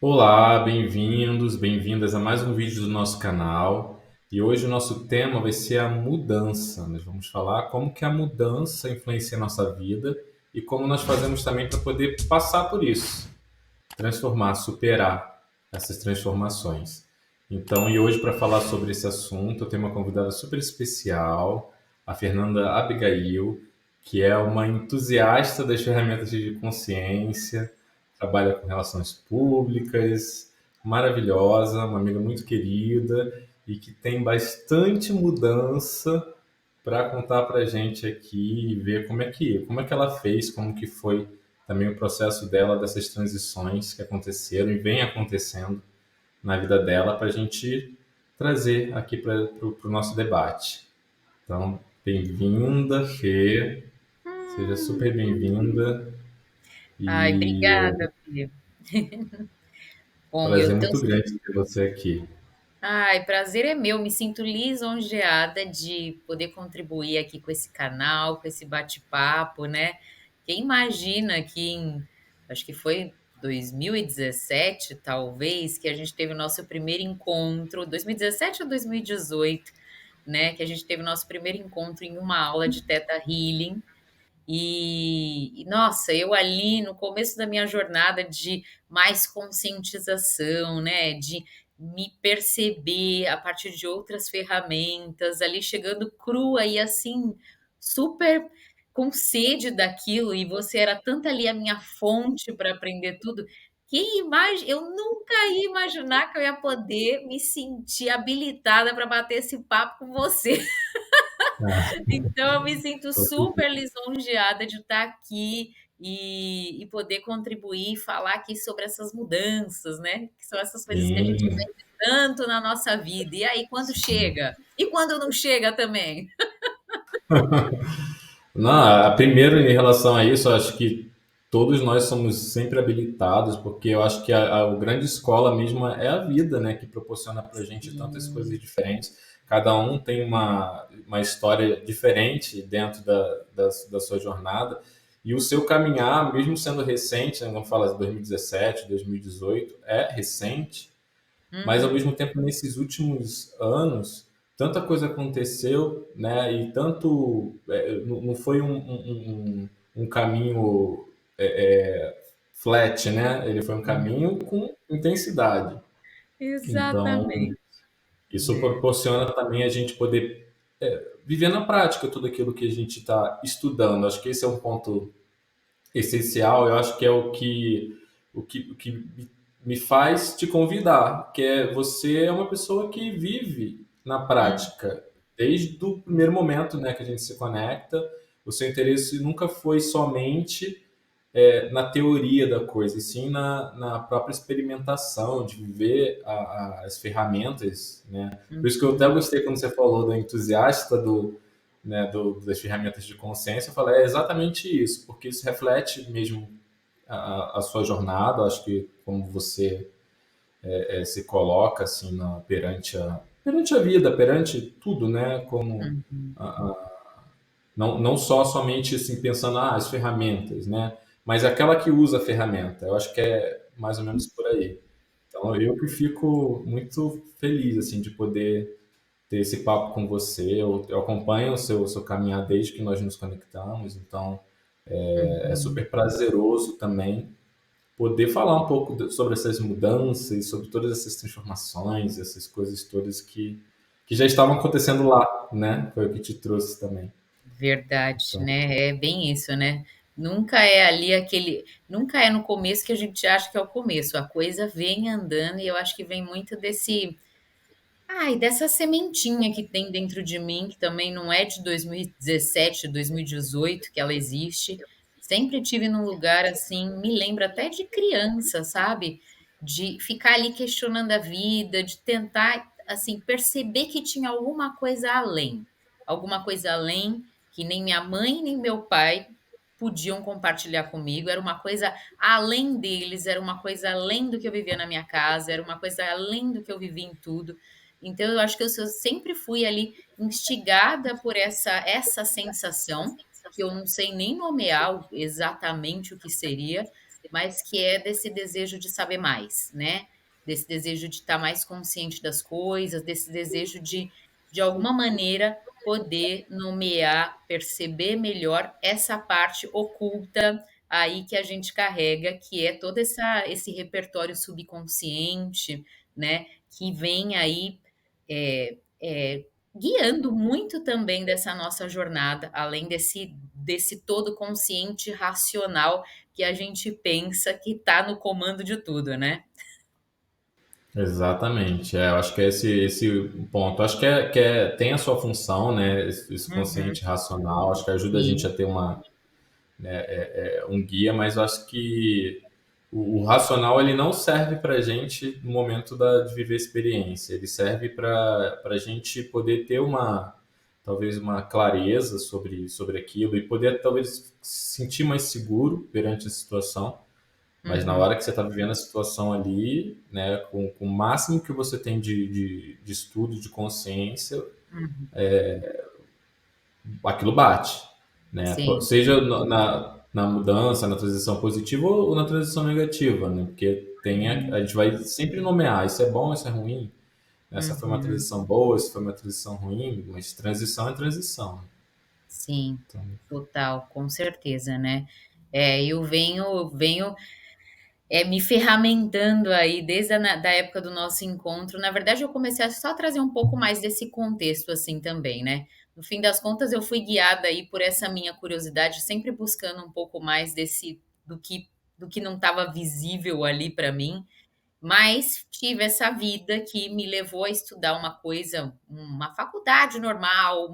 Olá, bem-vindos, bem-vindas a mais um vídeo do nosso canal. E hoje o nosso tema vai ser a mudança. Nós vamos falar como que a mudança influencia a nossa vida e como nós fazemos também para poder passar por isso, transformar, superar essas transformações. Então, e hoje para falar sobre esse assunto, eu tenho uma convidada super especial, a Fernanda Abigail, que é uma entusiasta das ferramentas de consciência, trabalha com relações públicas, maravilhosa, uma amiga muito querida e que tem bastante mudança para contar para a gente aqui e ver como é que ela fez, como que foi também o processo dela dessas transições que aconteceram e vem acontecendo na vida dela para a gente trazer aqui para o nosso debate. Então, bem-vinda, Fê, seja super bem-vinda Ai, e obrigada, Fê. Bom, prazer muito grande ter você aqui. prazer é meu. Me sinto lisonjeada de poder contribuir aqui com esse canal, com esse bate-papo, né? Quem imagina que acho que foi 2017, talvez, que a gente teve o nosso primeiro encontro, 2017 ou 2018, né? Que a gente teve o nosso primeiro encontro em uma aula de Theta Healing. Nossa, eu ali no começo da minha jornada de mais conscientização, né, de me perceber a partir de outras ferramentas, ali chegando crua e assim, super com sede daquilo, e você era tanta ali a minha fonte para aprender tudo. Eu nunca ia imaginar que eu ia poder me sentir habilitada para bater esse papo com você. Ah, Então, eu me sinto com certeza. super lisonjeada de estar aqui e poder contribuir e falar aqui sobre essas mudanças, né? Que são essas coisas que a gente Sim. sente tanto na nossa vida. E aí, quando chega? E quando não chega também? Não, primeiro em relação a isso, eu acho que todos nós somos sempre habilitados, porque eu acho que a grande escola mesmo é a vida, né, que proporciona pra gente tantas coisas Sim. diferentes. Cada um tem uma história diferente dentro da sua jornada, e o seu caminhar, mesmo sendo recente, né, como fala 2017, 2018, é recente, mas ao Uhum. mesmo tempo nesses últimos anos tanta coisa aconteceu, né? E tanto não foi um caminho flat, né? Ele foi um caminho com intensidade. Então Exatamente. isso proporciona também a gente poder viver na prática tudo aquilo que a gente está estudando. Acho que esse é um ponto essencial. Eu acho que é o que me faz te convidar, que é você é uma pessoa que vive na Hum. prática desde o primeiro momento, né, que a gente se conecta. O seu interesse nunca foi somente na teoria da coisa, e sim na própria experimentação de viver as ferramentas, né? Por isso que eu até Uhum. gostei quando você falou do entusiasta né, das ferramentas de consciência. Eu falei, é exatamente isso, porque isso reflete mesmo a sua jornada. Eu acho que como você se coloca assim perante a vida, perante tudo, né? Como Uhum. não só somente assim pensando as ferramentas, né? Mas aquela que usa a ferramenta. Eu acho que é mais ou menos por aí. Então eu que fico muito feliz assim de poder ter esse papo com você. Eu acompanho o seu caminhar desde que nós nos conectamos, então é Uhum. super prazeroso também poder falar um pouco sobre essas mudanças, sobre todas essas transformações, essas coisas todas que já estavam acontecendo lá, né? Foi o que te trouxe também. Verdade, Então, né? É bem isso, né? Nunca é no começo que a gente acha que é o começo. A coisa vem andando e eu acho que vem muito dessa sementinha que tem dentro de mim, que também não é de 2017, 2018 que ela existe. Sempre tive num lugar assim, me lembra até de criança, sabe? De ficar ali questionando a vida, de tentar assim perceber que tinha alguma coisa além que nem minha mãe nem meu pai podiam compartilhar comigo, era uma coisa além deles, era uma coisa além do que eu vivia na minha casa, era uma coisa além do que eu vivia em tudo. Então, eu acho que eu sempre fui ali instigada por essa sensação, que eu não sei nem nomear exatamente o que seria, mas que é desse desejo de saber mais, né? Desse desejo de estar mais consciente das coisas, desse desejo de alguma maneira, poder nomear, perceber melhor essa parte oculta aí que a gente carrega, que é todo esse repertório subconsciente, né? Que vem aí guiando muito também dessa nossa jornada, além desse todo consciente racional que a gente pensa que está no comando de tudo, né? Exatamente. Eu acho que é esse ponto. Acho tem a sua função, né? Esse Uhum, consciente racional. Acho que ajuda a gente sim, a ter um guia, mas eu acho que o racional ele não serve para a gente no momento de viver a experiência. Ele serve para a gente poder ter talvez uma clareza sobre aquilo e poder talvez se sentir mais seguro perante a situação. Mas na uhum, hora que você está vivendo a situação ali, né, com o máximo que você tem de estudo, de consciência, uhum, aquilo bate, né? sim, Seja na mudança, na transição positiva ou na transição negativa, né? Porque uhum, a gente vai sempre nomear, isso é bom, isso é ruim, essa foi uma uhum, transição boa, essa foi uma transição ruim, mas transição é transição. sim, Então, total, com certeza, né? Eu venho me ferramentando aí desde da época do nosso encontro. Na verdade, eu comecei a só trazer um pouco mais desse contexto assim também, né? No fim das contas, eu fui guiada aí por essa minha curiosidade, sempre buscando um pouco mais desse do que não estava visível ali para mim. Mas tive essa vida que me levou a estudar uma coisa, uma faculdade normal,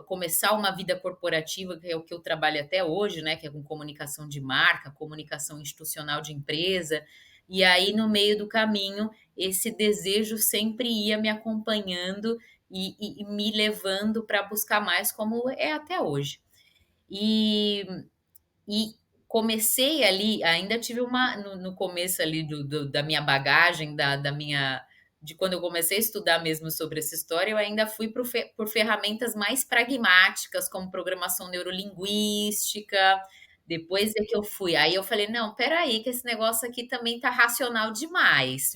começar uma vida corporativa, que é o que eu trabalho até hoje, né? Que é com comunicação de marca, comunicação institucional de empresa. E aí, no meio do caminho, esse desejo sempre ia me acompanhando e me levando para buscar mais, como é até hoje. E e comecei ali, ainda tive no começo ali da minha bagagem, da minha de quando eu comecei a estudar mesmo sobre essa história, eu ainda fui por ferramentas mais pragmáticas, como programação neurolinguística. Depois é que eu fui. Aí eu falei: não, peraí, que esse negócio aqui também tá racional demais.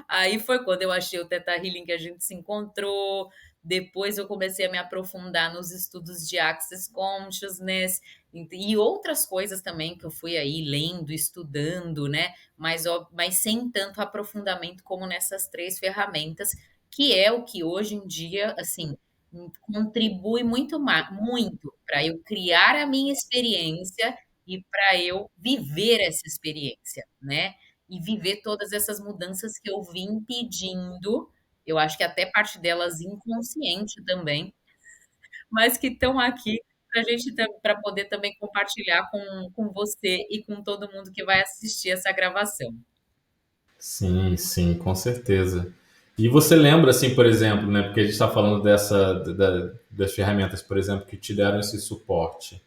Aí foi quando eu achei o Theta Healing que a gente se encontrou. Depois eu comecei a me aprofundar nos estudos de Access Consciousness e outras coisas também que eu fui aí lendo, estudando, né? Mas sem tanto aprofundamento como nessas três ferramentas, que é o que hoje em dia, assim, contribui muito para eu criar a minha experiência e para eu viver essa experiência, né? E viver todas essas mudanças que eu vim pedindo, eu acho que até parte delas inconsciente também, mas que estão aqui para a gente para poder também compartilhar com você e com todo mundo que vai assistir essa gravação. sim, sim, com certeza. E você lembra, assim, por exemplo, né? Porque a gente está falando das ferramentas, por exemplo, que te deram esse suporte.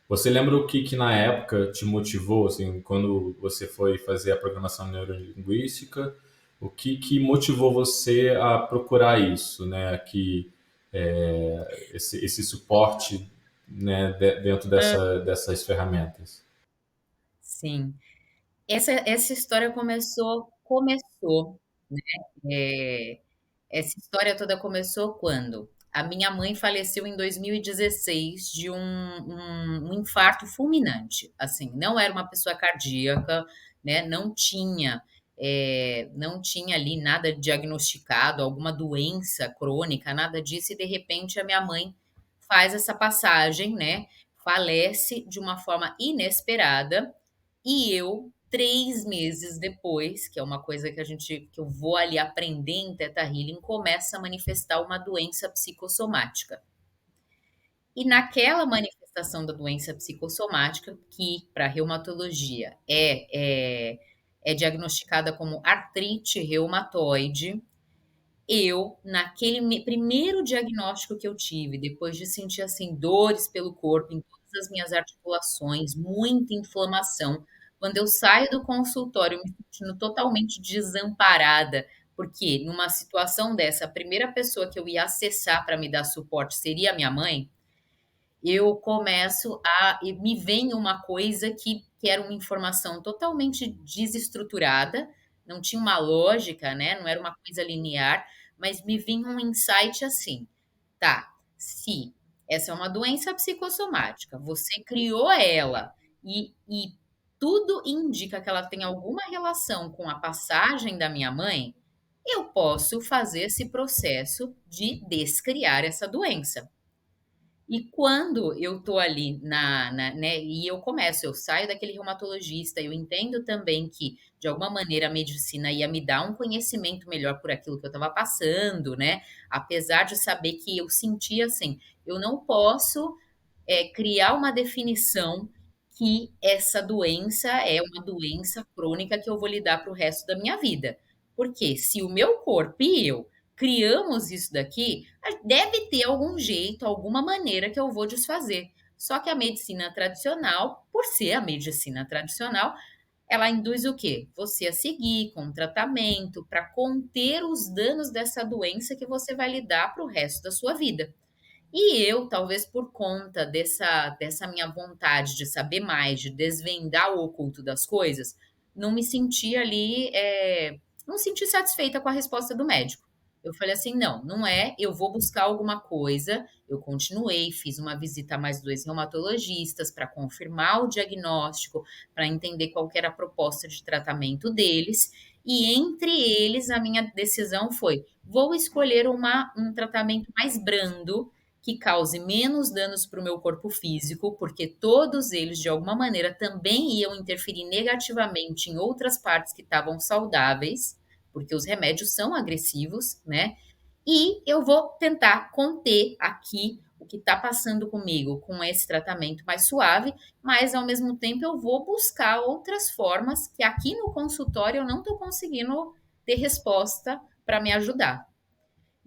Você lembra o que na época te motivou, assim, quando você foi fazer a programação neurolinguística? O que motivou você a procurar isso, né? Esse suporte, né, dentro dessas ferramentas? Sim. Essa história começou, eh, essa história toda começou quando? A minha mãe faleceu em 2016 de um infarto fulminante, assim, não era uma pessoa cardíaca, né, não tinha ali nada diagnosticado, alguma doença crônica, nada disso, e de repente a minha mãe faz essa passagem, né, falece de uma forma inesperada, e eu, 3 meses depois, que é uma coisa que eu vou ali aprender em Theta Healing, começa a manifestar uma doença psicossomática. E naquela manifestação da doença psicossomática, que para reumatologia é diagnosticada como artrite reumatoide, eu, naquele primeiro diagnóstico que eu tive, depois de sentir assim dores pelo corpo, em todas as minhas articulações, muita inflamação, quando eu saio do consultório me sentindo totalmente desamparada, porque numa situação dessa, a primeira pessoa que eu ia acessar para me dar suporte seria a minha mãe, eu começo a e me vem uma coisa que era uma informação totalmente desestruturada, não tinha uma lógica, né, não era uma coisa linear, mas me vinha um insight assim: "Tá, se essa é uma doença psicossomática, você criou ela e tudo indica que ela tem alguma relação com a passagem da minha mãe, eu posso fazer esse processo de descriar essa doença". E quando eu tô ali né, e eu saio daquele reumatologista, eu entendo também que, de alguma maneira, a medicina ia me dar um conhecimento melhor por aquilo que eu estava passando, né, apesar de saber que eu sentia assim, eu não posso criar uma definição que essa doença é uma doença crônica que eu vou lidar para o resto da minha vida. Porque se o meu corpo e eu criamos isso daqui, deve ter algum jeito, alguma maneira que eu vou desfazer. Só que a medicina tradicional, por ser a medicina tradicional, ela induz o quê? Você a seguir com tratamento para conter os danos dessa doença que você vai lidar para o resto da sua vida. E eu, talvez por conta dessa minha vontade de saber mais, de desvendar o oculto das coisas, não me senti ali, não senti satisfeita com a resposta do médico. Eu falei assim: "Não, não é, eu vou buscar alguma coisa". Eu continuei, fiz uma visita a mais 2 reumatologistas para confirmar o diagnóstico, para entender qual que era a proposta de tratamento deles, e entre eles a minha decisão foi: vou escolher um tratamento mais brando, que cause menos danos para o meu corpo físico, porque todos eles, de alguma maneira, também iam interferir negativamente em outras partes que estavam saudáveis, porque os remédios são agressivos, né? E eu vou tentar conter aqui o que está passando comigo com esse tratamento mais suave, mas ao mesmo tempo eu vou buscar outras formas que aqui no consultório eu não estou conseguindo ter resposta para me ajudar.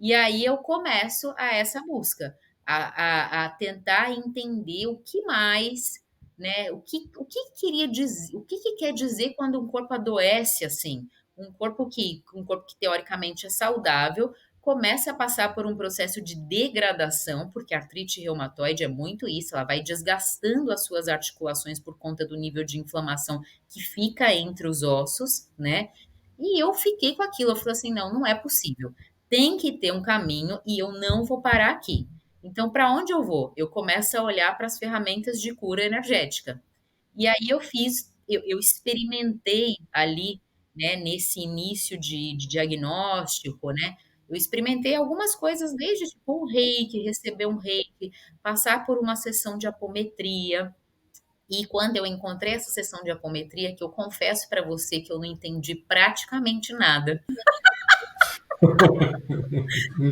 E aí eu começo a essa busca, a tentar entender o que mais, né, o que queria dizer, o que quer dizer quando um corpo adoece assim, um corpo que teoricamente é saudável, começa a passar por um processo de degradação, porque a artrite reumatoide é muito isso, ela vai desgastando as suas articulações por conta do nível de inflamação que fica entre os ossos, né? E eu fiquei com aquilo, eu falei assim: "Não, não é possível. Tem que ter um caminho e eu não vou parar aqui". Então, para onde eu vou? Eu começo a olhar para as ferramentas de cura energética. E aí eu experimentei ali, né, nesse início de diagnóstico, né, eu experimentei algumas coisas desde, tipo, um reiki, receber um reiki, passar por uma sessão de apometria. E quando eu encontrei essa sessão de apometria, que eu confesso para você que eu não entendi praticamente nada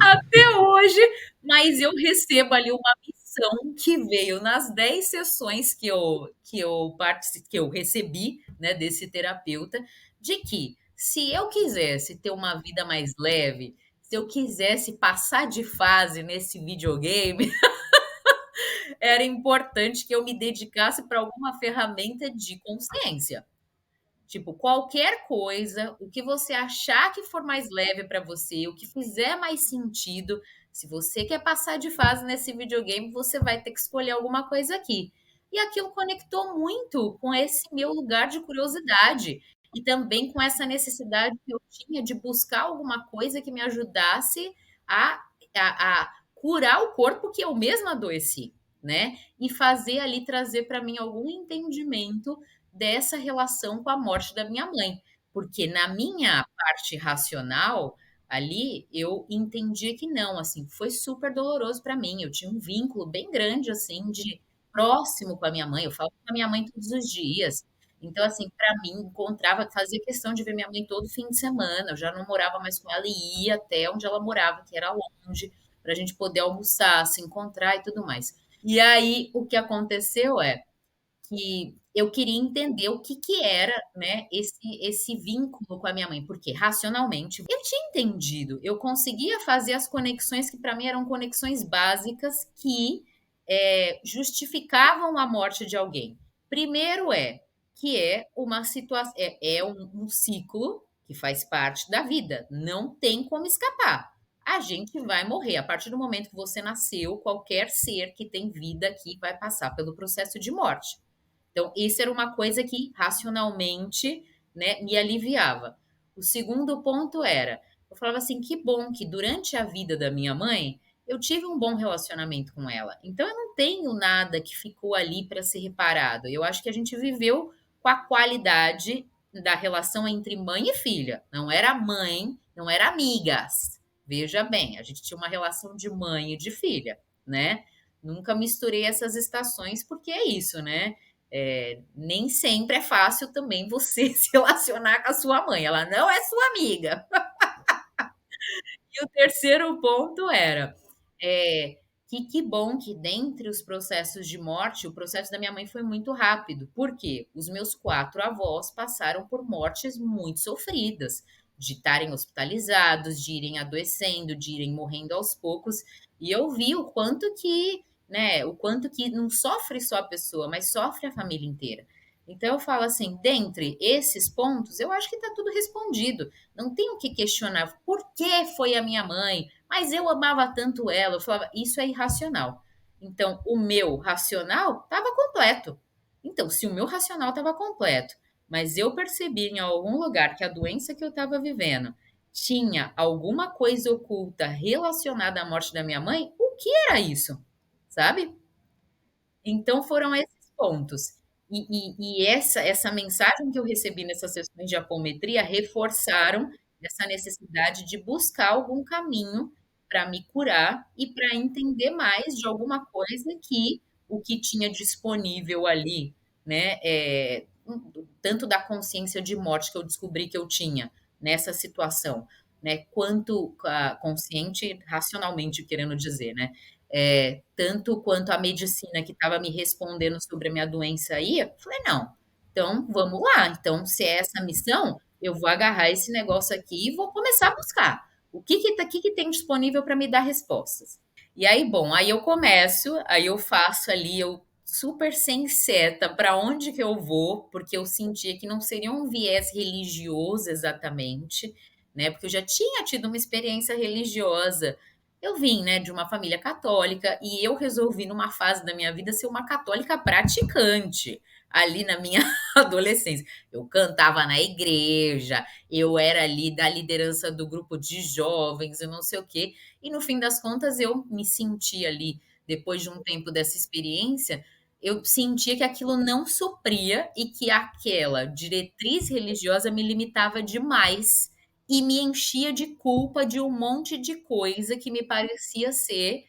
até hoje, mas eu recebo ali uma missão que veio nas 10 sessões que eu recebi, né, desse terapeuta, de que se eu quisesse ter uma vida mais leve, se eu quisesse passar de fase nesse videogame, era importante que eu me dedicasse para alguma ferramenta de consciência. Tipo, qualquer coisa, o que você achar que for mais leve para você, o que fizer mais sentido, se você quer passar de fase nesse videogame, você vai ter que escolher alguma coisa aqui. E aquilo conectou muito com esse meu lugar de curiosidade e também com essa necessidade que eu tinha de buscar alguma coisa que me ajudasse a, a curar o corpo que eu mesma adoeci, né? E fazer ali, trazer para mim algum entendimento dessa relação com a morte da minha mãe, porque na minha parte racional, ali, eu entendia que não, assim, foi super doloroso para mim, eu tinha um vínculo bem grande, assim, de próximo com a minha mãe, eu falo com a minha mãe todos os dias. Então, assim, para mim, encontrava fazia questão de ver minha mãe todo fim de semana, eu já não morava mais com ela e ia até onde ela morava, que era longe, para a gente poder almoçar, se encontrar e tudo mais. E aí, o que aconteceu que eu queria entender o que que era, né, esse vínculo com a minha mãe, porque racionalmente eu tinha entendido, eu conseguia fazer as conexões que para mim eram conexões básicas que justificavam a morte de alguém. Primeiro que é uma situação, é um ciclo que faz parte da vida, não tem como escapar. A gente vai morrer. A partir do momento que você nasceu, qualquer ser que tem vida aqui vai passar pelo processo de morte. Então, isso era uma coisa que racionalmente, né, me aliviava. O segundo ponto era, eu falava assim, que bom que durante a vida da minha mãe eu tive um bom relacionamento com ela. Então, eu não tenho nada que ficou ali para ser reparado. Eu acho que a gente viveu com a qualidade da relação entre mãe e filha. Não era mãe, não era amigas. Veja bem, a gente tinha uma relação de mãe e de filha, né? Nunca misturei essas estações porque é isso, né? Nem sempre é fácil também você se relacionar com a sua mãe. Ela não é sua amiga. E o terceiro ponto era que bom que dentre os processos de morte, o processo da minha mãe foi muito rápido. Por quê? Os meus 4 avós passaram por mortes muito sofridas, de estarem hospitalizados, de irem adoecendo, de irem morrendo aos poucos. E eu vi o quanto que, né, o quanto que não sofre só a pessoa, mas sofre a família inteira. Então eu falo assim, dentre esses pontos, eu acho que está tudo respondido. Não tenho que questionar por que foi a minha mãe, mas eu amava tanto ela. Eu falava, isso é irracional. Então, o meu racional estava completo. Então, se o meu racional estava completo, mas eu percebi em algum lugar que a doença que eu estava vivendo tinha alguma coisa oculta relacionada à morte da minha mãe, o que era isso? Sabe? Então foram esses pontos. E essa mensagem que eu recebi nessas sessões de apometria reforçaram essa necessidade de buscar algum caminho para me curar e para entender mais de alguma coisa que o que tinha disponível ali, né, tanto da consciência de morte que eu descobri que eu tinha nessa situação, né, quanto consciente racionalmente querendo dizer, né, tanto quanto a medicina que estava me respondendo sobre a minha doença aí, eu falei, não, então vamos lá. Então, se é essa a missão, eu vou agarrar esse negócio aqui e vou começar a buscar. O que tem disponível para me dar respostas? E aí, bom, aí eu começo, aí eu faço ali, eu super sem seta para onde que eu vou, porque eu sentia que não seria um viés religioso exatamente, né? Porque eu já tinha tido uma experiência religiosa. Eu vim, né, de uma família católica e eu resolvi numa fase da minha vida ser uma católica praticante. Ali na minha adolescência, eu cantava na igreja, eu era ali da liderança do grupo de jovens, eu não sei o quê. E no fim das contas, eu me senti ali, depois de um tempo dessa experiência, eu sentia que aquilo não supria e que aquela diretriz religiosa me limitava demais e me enchia de culpa de um monte de coisa que me parecia ser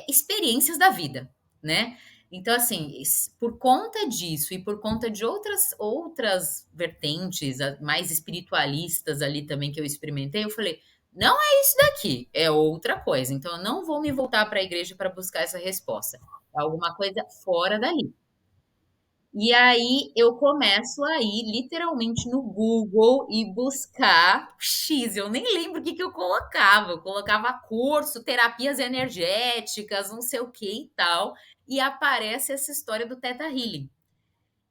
experiências da vida, né? Então, assim, por conta disso e por conta de outras vertentes mais espiritualistas ali também que eu experimentei, eu falei, não é isso daqui, é outra coisa. Então, eu não vou me voltar para a igreja para buscar essa resposta. É alguma coisa fora dali. E aí eu começo a ir literalmente no Google e buscar X. Eu nem lembro o que eu colocava. Eu colocava curso, terapias energéticas, não sei o que e tal. E aparece essa história do Theta Healing.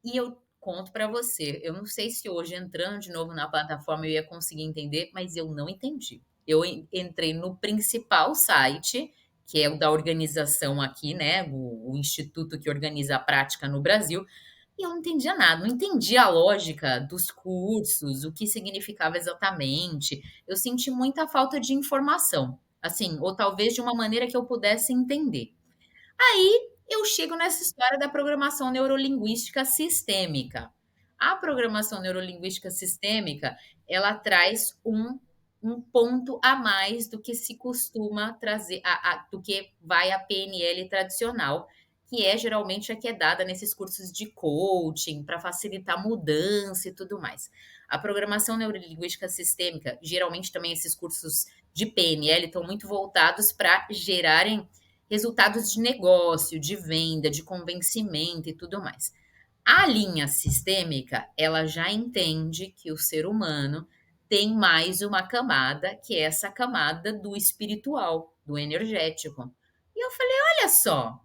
E eu conto para você. Eu não sei se hoje, entrando de novo na plataforma, eu ia conseguir entender, mas eu não entendi. Eu entrei no principal site, que é o da organização aqui, né? O instituto que organiza a prática no Brasil. E eu não entendia nada, não entendia a lógica dos cursos, o que significava exatamente. Eu senti muita falta de informação, assim, ou talvez de uma maneira que eu pudesse entender. Aí eu chego nessa história da programação neurolinguística sistêmica. A programação neurolinguística sistêmica, ela traz um ponto a mais do que se costuma trazer, do que vai a PNL tradicional, que é geralmente a que é dada nesses cursos de coaching para facilitar mudança e tudo mais. A programação neurolinguística sistêmica, geralmente também esses cursos de PNL estão muito voltados para gerarem resultados de negócio, de venda, de convencimento e tudo mais. A linha sistêmica, ela já entende que o ser humano tem mais uma camada, que é essa camada do espiritual, do energético. E eu falei, olha só,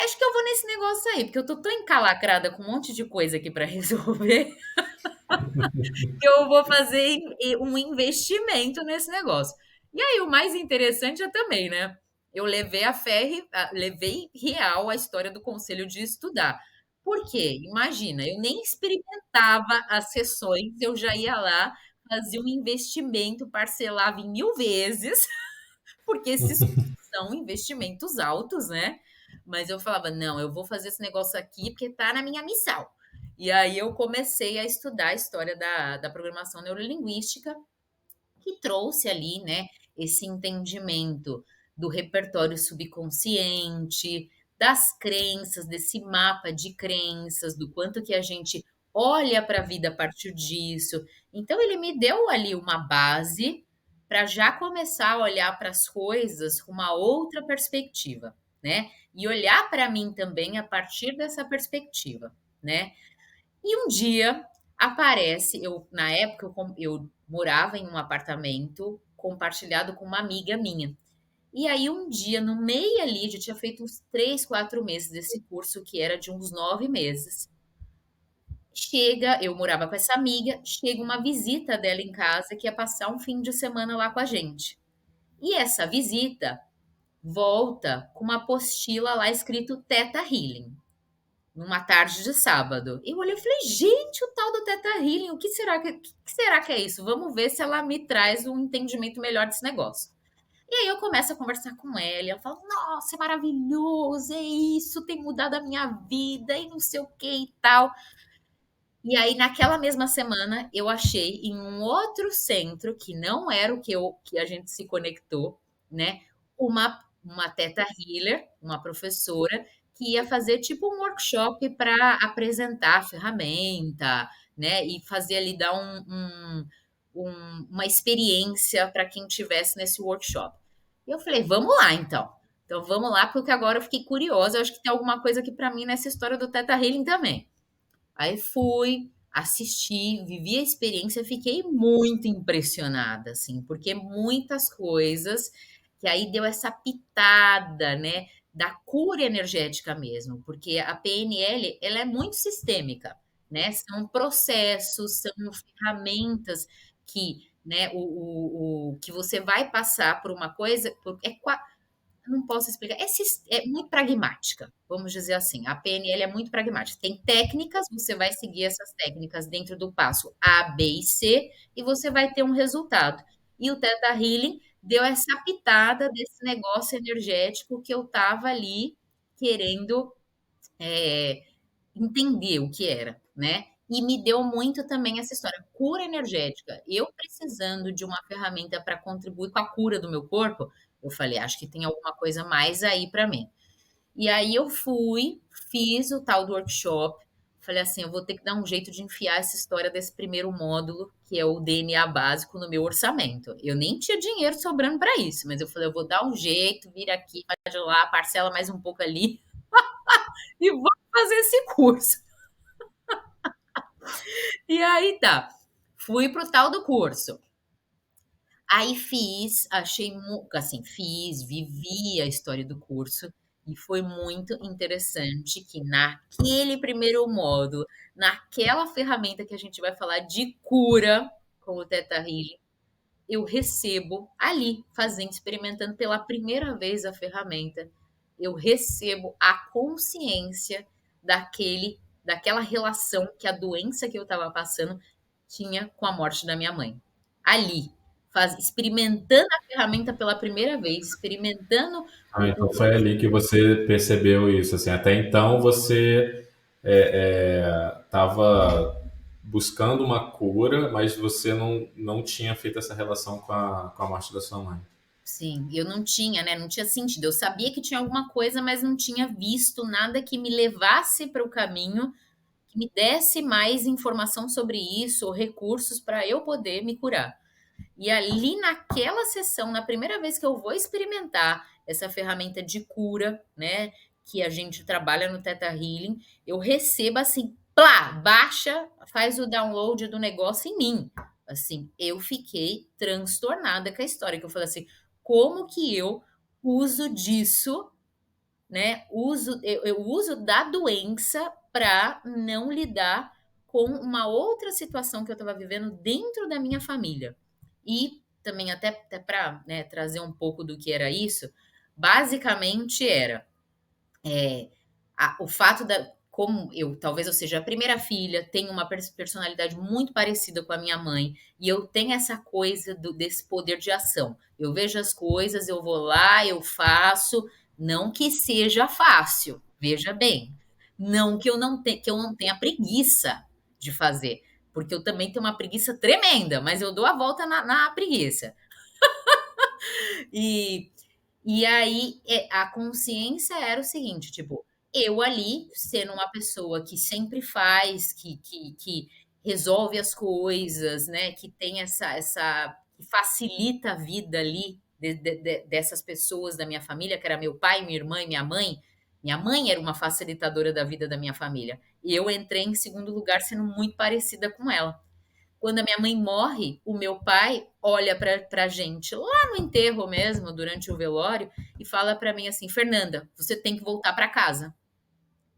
acho que eu vou nesse negócio aí, porque eu tô tão encalacrada com um monte de coisa aqui para resolver, que eu vou fazer um investimento nesse negócio. E aí o mais interessante é também, né, eu levei a ferro levei real a história do conselho de estudar. Por quê? Imagina, eu nem experimentava as sessões, eu já ia lá, fazia um investimento, parcelava em 1000 vezes, porque esses são investimentos altos, né. Mas eu falava: "Não, eu vou fazer esse negócio aqui, porque tá na minha missão". E aí eu comecei a estudar a história da programação neurolinguística, que trouxe ali, né, esse entendimento do repertório subconsciente, das crenças, desse mapa de crenças, do quanto que a gente olha para a vida a partir disso. Então ele me deu ali uma base para já começar a olhar para as coisas com uma outra perspectiva, né? E olhar para mim também a partir dessa perspectiva, né? E um dia aparece, eu na época eu morava em um apartamento compartilhado com uma amiga minha. E aí um dia, no meio ali, já tinha feito uns 3, 4 meses desse curso, que era de uns 9 meses. Chega, eu morava com essa amiga, chega uma visita dela em casa que ia passar um fim de semana lá com a gente. E essa visita volta com uma apostila lá escrito Theta Healing, numa tarde de sábado. Eu olhei e falei, gente, o tal do Theta Healing, o que será que é isso? Vamos ver se ela me traz um entendimento melhor desse negócio. E aí eu começo a conversar com ela, e ela fala, nossa, é maravilhoso, é isso, tem mudado a minha vida, e não sei o que e tal. E aí, naquela mesma semana, eu achei em um outro centro, que não era o que a gente se conectou, né? Uma Teta Healer, uma professora, que ia fazer tipo um workshop para apresentar a ferramenta, né? E fazer ali, dar uma experiência para quem tivesse nesse workshop. E eu falei, vamos lá então. Então vamos lá, porque agora eu fiquei curiosa. Eu acho que tem alguma coisa aqui para mim nessa história do Teta Healing também. Aí fui, assisti, vivi a experiência, fiquei muito impressionada, assim, porque muitas coisas que aí deu essa pitada, né, da cura energética mesmo, porque a PNL, ela é muito sistêmica, né? São processos, são ferramentas que, né, o que você vai passar por uma coisa, não posso explicar. É muito pragmática, vamos dizer assim. A PNL é muito pragmática. Tem técnicas, você vai seguir essas técnicas dentro do passo A, B e C, e você vai ter um resultado. E o Theta Healing deu essa pitada desse negócio energético que eu estava ali querendo é, entender o que era, né? E me deu muito também essa história, cura energética. Eu precisando de uma ferramenta para contribuir com a cura do meu corpo, eu falei, acho que tem alguma coisa mais aí para mim. E aí eu fui, fiz o tal do workshop, falei assim, eu vou ter que dar um jeito de enfiar essa história desse primeiro módulo, que é o DNA básico, no meu orçamento. Eu nem tinha dinheiro sobrando para isso, mas eu falei, eu vou dar um jeito, vir aqui, vai de lá, parcela mais um pouco ali e vou fazer esse curso. E aí tá. Fui pro tal do curso. Aí fiz, achei, assim, fiz, vivi a história do curso e foi muito interessante que naquele primeiro módulo, naquela ferramenta que a gente vai falar de cura com o Theta Healing, eu recebo ali, fazendo, experimentando pela primeira vez a ferramenta, eu recebo a consciência daquela relação que a doença que eu estava passando tinha com a morte da minha mãe. Ali, experimentando a ferramenta pela primeira vez, experimentando Ah, então foi ali que você percebeu isso, assim. Até então você estava buscando uma cura, mas você não tinha feito essa relação com a morte da sua mãe. Sim, eu não tinha, né? Não tinha sentido. Eu sabia que tinha alguma coisa, mas não tinha visto nada que me levasse para o caminho, que me desse mais informação sobre isso, ou recursos para eu poder me curar. E ali naquela sessão, na primeira vez que eu vou experimentar essa ferramenta de cura, né, que a gente trabalha no Theta Healing, eu recebo assim, plá, baixa, faz o download do negócio em mim. Assim, eu fiquei transtornada com a história, que eu falei assim, como que eu uso disso, né? Eu uso da doença para não lidar com uma outra situação que eu estava vivendo dentro da minha família. E também até para, né, trazer um pouco do que era isso, basicamente era é, o fato da como eu talvez eu seja a primeira filha, tenho uma personalidade muito parecida com a minha mãe, e eu tenho essa coisa desse poder de ação. Eu vejo as coisas, eu vou lá, eu faço, não que seja fácil, veja bem, não que que eu não tenha preguiça de fazer, porque eu também tenho uma preguiça tremenda, mas eu dou a volta na preguiça. E, e aí, a consciência era o seguinte, tipo, eu ali, sendo uma pessoa que sempre faz, que resolve as coisas, né, que tem que facilita a vida ali dessas pessoas da minha família, que era meu pai, minha irmã e minha mãe. Minha mãe era uma facilitadora da vida da minha família. E eu entrei em segundo lugar sendo muito parecida com ela. Quando a minha mãe morre, o meu pai olha pra gente lá no enterro mesmo, durante o velório, e fala pra mim assim: Fernanda, você tem que voltar pra casa.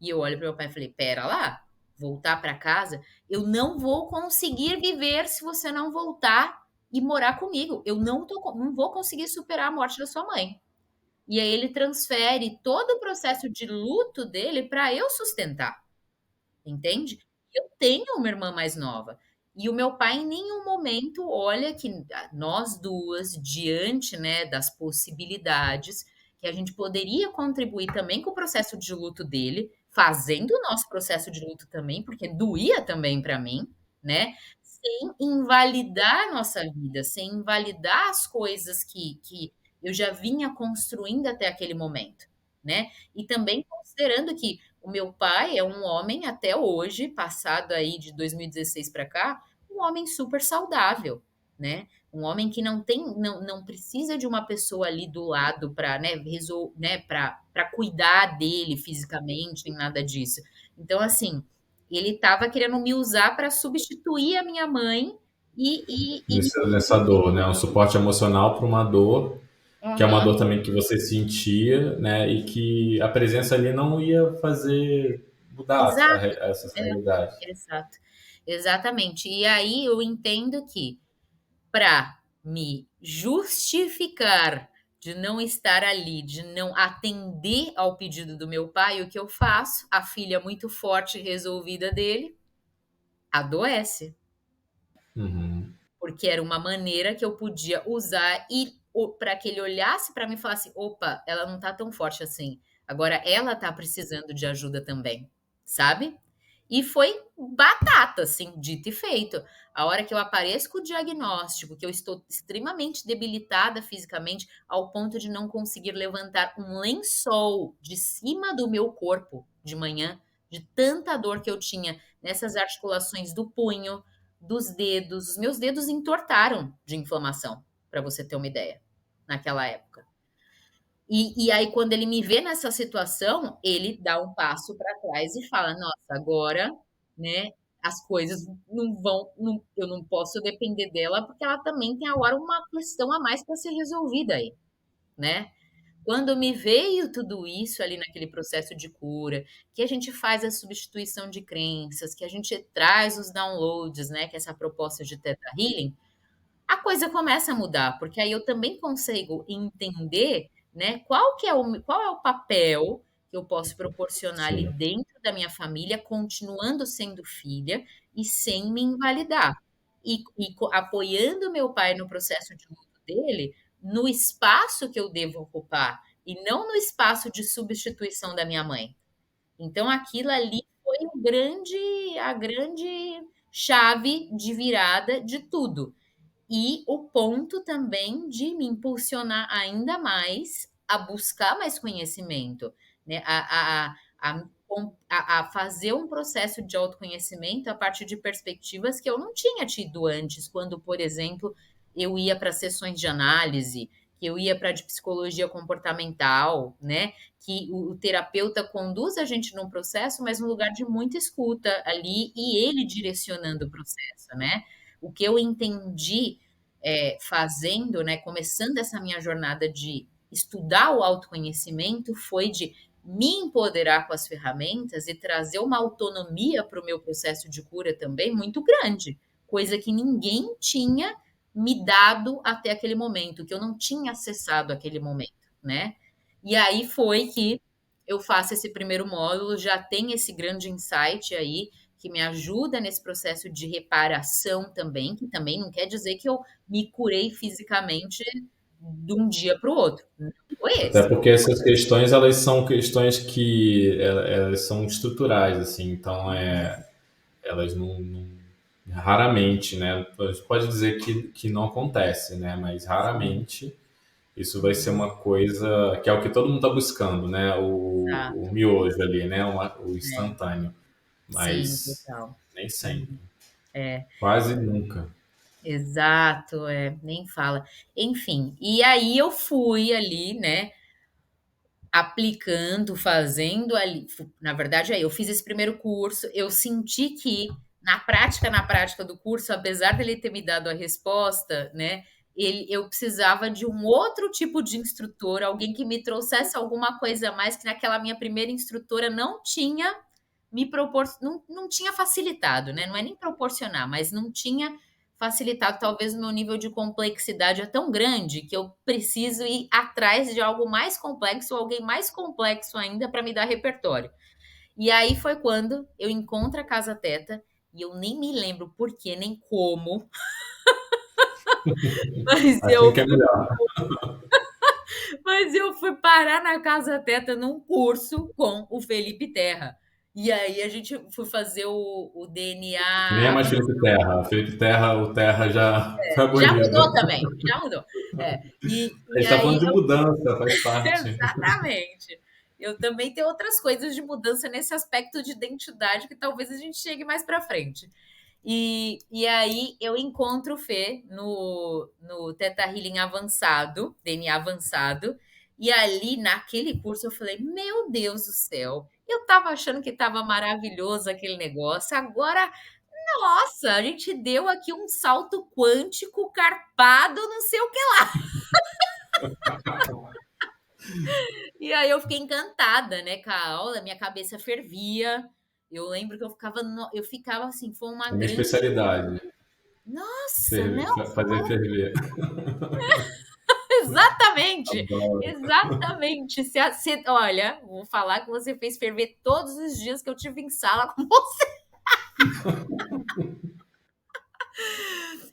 E eu olho pro meu pai e falei: pera lá, voltar pra casa? Eu não vou conseguir viver se você não voltar e morar comigo. Eu não vou conseguir superar a morte da sua mãe. E aí ele transfere todo o processo de luto dele para eu sustentar. Entende? Eu tenho uma irmã mais nova. E o meu pai em nenhum momento olha que nós duas, diante, né, das possibilidades, que a gente poderia contribuir também com o processo de luto dele, fazendo o nosso processo de luto também, porque doía também para mim, né? Sem invalidar a nossa vida, sem invalidar as coisas que eu já vinha construindo até aquele momento, né? E também considerando que o meu pai é um homem até hoje, passado aí de 2016 para cá, um homem super saudável, né? Um homem que não precisa de uma pessoa ali do lado para, né, para cuidar dele fisicamente, nem nada disso. Então, assim, ele estava querendo me usar para substituir a minha mãe e Nessa dor, né? Um suporte emocional para uma dor, que é uma Aham, dor também que você sentia, né? E que a presença ali não ia fazer mudar exato, essa é, realidade. exato, exatamente. E aí eu entendo que para me justificar de não estar ali, de não atender ao pedido do meu pai, o que eu faço? A filha muito forte e resolvida dele adoece, Uhum. porque era uma maneira que eu podia usar e para que ele olhasse para mim e falasse: opa, ela não tá tão forte assim. Agora ela tá precisando de ajuda também, sabe? E foi batata, assim, dito e feito. A hora que eu apareço com o diagnóstico, que eu estou extremamente debilitada fisicamente, ao ponto de não conseguir levantar um lençol de cima do meu corpo de manhã, de tanta dor que eu tinha nessas articulações do punho, dos dedos. Os meus dedos entortaram de inflamação, para você ter uma ideia, naquela época. E aí, quando ele me vê nessa situação, ele dá um passo para trás e fala: Nossa, agora, né, as coisas não vão, eu não posso depender dela, porque ela também tem agora uma questão a mais para ser resolvida aí, né? Quando me veio tudo isso ali naquele processo de cura, que a gente faz a substituição de crenças, que a gente traz os downloads, né, que é essa proposta de Theta Healing, a coisa começa a mudar, porque aí eu também consigo entender, né, qual é o papel que eu posso proporcionar ali Sim. dentro da minha família, continuando sendo filha e sem me invalidar. Apoiando meu pai no processo de luto dele, no espaço que eu devo ocupar, e não no espaço de substituição da minha mãe. Então aquilo ali foi a grande chave de virada de tudo. E o ponto também de me impulsionar ainda mais a buscar mais conhecimento, né? A fazer um processo de autoconhecimento a partir de perspectivas que eu não tinha tido antes, quando, por exemplo, eu ia para sessões de análise, que eu ia para de psicologia comportamental, né? Que o terapeuta conduz a gente num processo, mas num lugar de muita escuta ali e ele direcionando o processo, né? O que eu entendi fazendo, né, começando essa minha jornada de estudar o autoconhecimento, foi de me empoderar com as ferramentas e trazer uma autonomia para o meu processo de cura também muito grande, coisa que ninguém tinha me dado até aquele momento, que eu não tinha acessado aquele momento, né? E aí foi que eu faço esse primeiro módulo, já tem esse grande insight aí, que me ajuda nesse processo de reparação também, que também não quer dizer que eu me curei fisicamente de um dia para o outro. Não foi Até esse. porque essas questões, elas são questões que elas são estruturais, assim, então elas raramente, né? A gente pode dizer que não acontece, né? Mas Sim, raramente isso vai ser uhum, uma coisa que é o que todo mundo está buscando, né? O exato. miojo ali, né? O É, instantâneo. sim, Mas total. nem sempre. Uhum, é. Quase nunca. Exato, nem fala. Enfim, e aí eu fui ali, né, aplicando, fazendo ali, na verdade, aí eu fiz esse primeiro curso, eu senti que na prática do curso, apesar dele ter me dado a resposta, né, eu precisava de um outro tipo de instrutor, alguém que me trouxesse alguma coisa a mais que naquela minha primeira instrutora não tinha não tinha facilitado, né? Não é nem proporcionar, mas não tinha facilitado. Talvez o meu nível de complexidade é tão grande que eu preciso ir atrás de algo mais complexo, ou alguém mais complexo ainda para me dar repertório. E aí foi quando eu encontro a Casa Teta, e eu nem me lembro por quê, nem como, mas Assim eu que é melhor. Mas eu fui parar na Casa Teta num curso com o Felipe Terra. E aí a gente foi fazer o Nem é DNA. mais Felipe Terra. Felipe Terra, o Terra já foi Já abolido. mudou também, já mudou. A E gente está aí falando de mudança, faz parte. exatamente. Eu também tenho outras coisas de mudança nesse aspecto de identidade que talvez a gente chegue mais para frente. E aí eu encontro o Fê no Theta Healing avançado, DNA avançado, e ali naquele curso eu falei, meu Deus do céu, eu tava achando que tava maravilhoso aquele negócio, agora, nossa, a gente deu aqui um salto quântico carpado, não sei o que. E aí eu fiquei encantada, né, com a aula, minha cabeça fervia. Eu lembro que eu ficava assim, foi uma É minha grande. especialidade, Nossa, não, fazer ferver. exatamente, Adoro. exatamente. Olha, vou falar que você fez ferver todos os dias que eu tive em sala com você.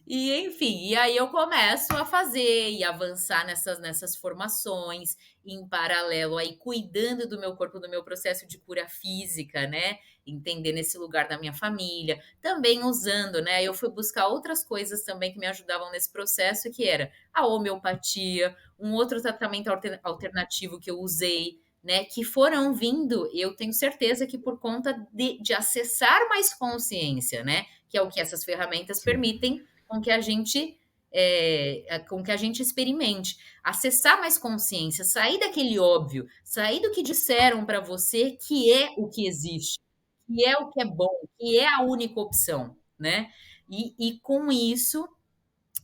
E enfim, e aí eu começo a fazer e avançar nessas formações, em paralelo aí cuidando do meu corpo, do meu processo de cura física, né? Entendendo esse lugar da minha família, também usando, né? Eu fui buscar outras coisas também que me ajudavam nesse processo, que era a homeopatia, um outro tratamento alternativo que eu usei, né? Que foram vindo, eu tenho certeza que por conta de acessar mais consciência, né? Que é o que essas ferramentas Sim. permitem com que a gente experimente, acessar mais consciência, sair daquele óbvio, sair do que disseram para você que é o que existe, que é o que é bom, que é a única opção, né? E com isso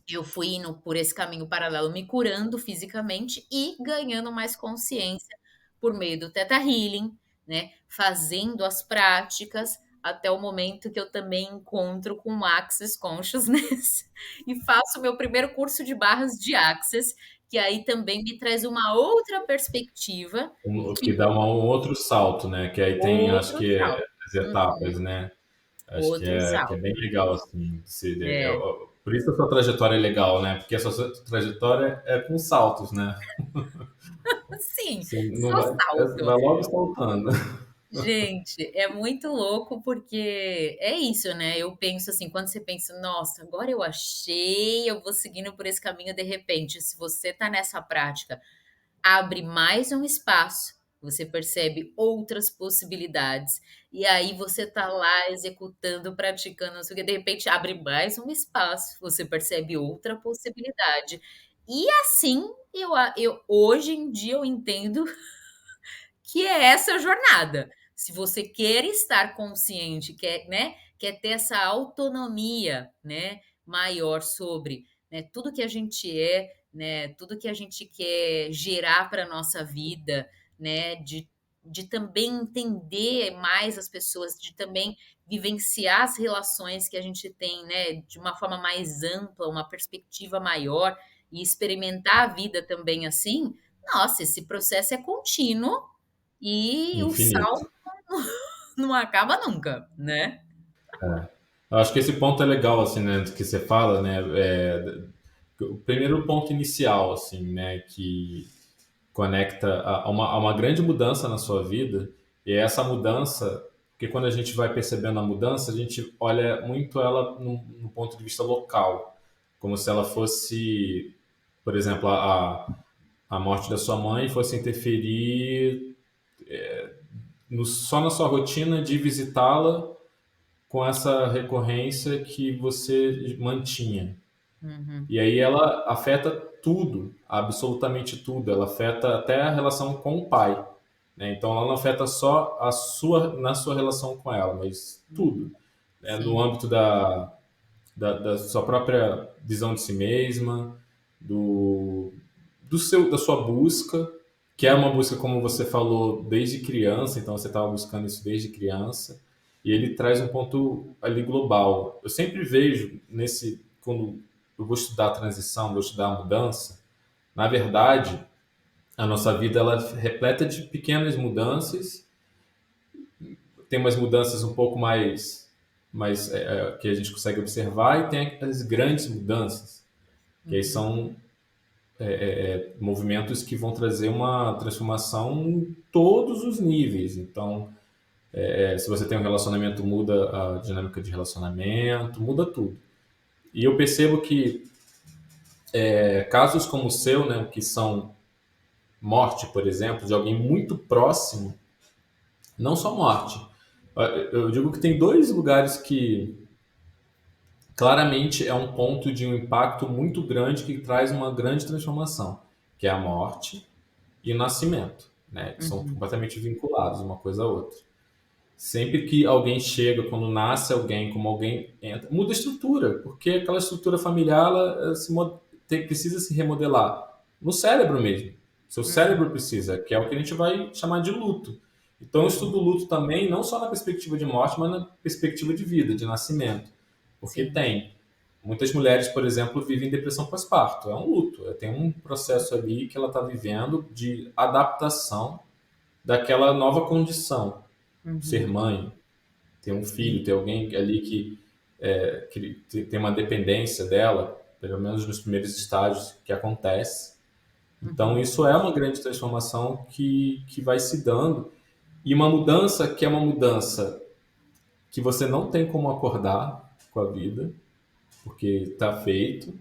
eu fui indo por esse caminho paralelo, me curando fisicamente e ganhando mais consciência por meio do Theta Healing, né? Fazendo as práticas até o momento que eu também encontro com o Access Consciousness e faço meu primeiro curso de barras de Access, que aí também me traz uma outra perspectiva, O que que dá um outro salto, né? Que aí tem, acho outro que salto. as etapas, né? Acho Outro que é salto. bem legal, assim. É, Por isso a sua trajetória é legal, né? Porque a sua trajetória é com saltos, né? sim, Você não só vai, salto. vai logo saltando. Gente, é muito louco porque é isso, né? Eu penso assim, quando você pensa, nossa, agora eu achei, eu vou seguindo por esse caminho, de repente, se você tá nessa prática, abre mais um espaço, você percebe outras possibilidades, e aí você tá lá executando, praticando, não sei o que, de repente abre mais um espaço, você percebe outra possibilidade. E assim, hoje em dia eu entendo que é essa jornada. Se você quer estar consciente, quer, né, quer ter essa autonomia, né, maior sobre, né, tudo que a gente é, né, tudo que a gente quer gerar para nossa vida, né, de de também entender mais as pessoas, de também vivenciar as relações que a gente tem, né, de uma forma mais ampla, uma perspectiva maior e experimentar a vida também assim, nossa, esse processo é contínuo e o Infinito. sal não acaba nunca, né? Eu acho que esse ponto é legal, assim, né, do que você fala, né, o primeiro ponto inicial, assim, né, que conecta a uma grande mudança na sua vida, e é essa mudança, porque quando a gente vai percebendo a mudança, a gente olha muito ela no ponto de vista local, como se ela fosse, por exemplo, a morte da sua mãe fosse interferir só na sua rotina de visitá-la com essa recorrência que você mantinha. Uhum, E aí ela afeta tudo, absolutamente tudo. Ela afeta até a relação com o pai, né? Então ela não afeta só na sua relação com ela, mas tudo, uhum. né? No Sim. âmbito da sua própria visão de si mesma, do, da sua busca, que é uma busca, como você falou, desde criança, então você estava buscando isso desde criança, e ele traz um ponto ali global. Eu sempre vejo quando eu vou estudar a transição, vou estudar a mudança, na verdade, a nossa vida ela é repleta de pequenas mudanças, tem umas mudanças um pouco mais que a gente consegue observar, e tem as grandes mudanças, que aí Uhum, são movimentos que vão trazer uma transformação em todos os níveis. Então, se você tem um relacionamento, muda a dinâmica de relacionamento, muda tudo. E eu percebo que casos como o seu, né, que são morte, por exemplo, de alguém muito próximo, não só morte. Eu digo que tem dois lugares que claramente é um ponto de um impacto muito grande que traz uma grande transformação, que é a morte e o nascimento, né? Que são uhum. completamente vinculados uma coisa a outra. Sempre que alguém chega, quando nasce alguém, como alguém entra, muda a estrutura, porque aquela estrutura familiar precisa se remodelar no cérebro mesmo. Seu Uhum, cérebro precisa, que é o que a gente vai chamar de luto. Então, eu uhum. estudo o luto também, não só na perspectiva de morte, mas na perspectiva de vida, de nascimento. Porque Sim. muitas mulheres, por exemplo, vivem depressão pós-parto. É um luto, tem um processo ali que ela está vivendo de adaptação daquela nova condição. Ser Uhum. mãe, ter um Sim. filho, ter alguém ali que tem uma dependência dela, pelo menos nos primeiros estágios que acontece. Então, Uhum. isso é uma grande transformação que vai se dando. E uma mudança que é uma mudança que você não tem como acordar com a vida, porque está feito,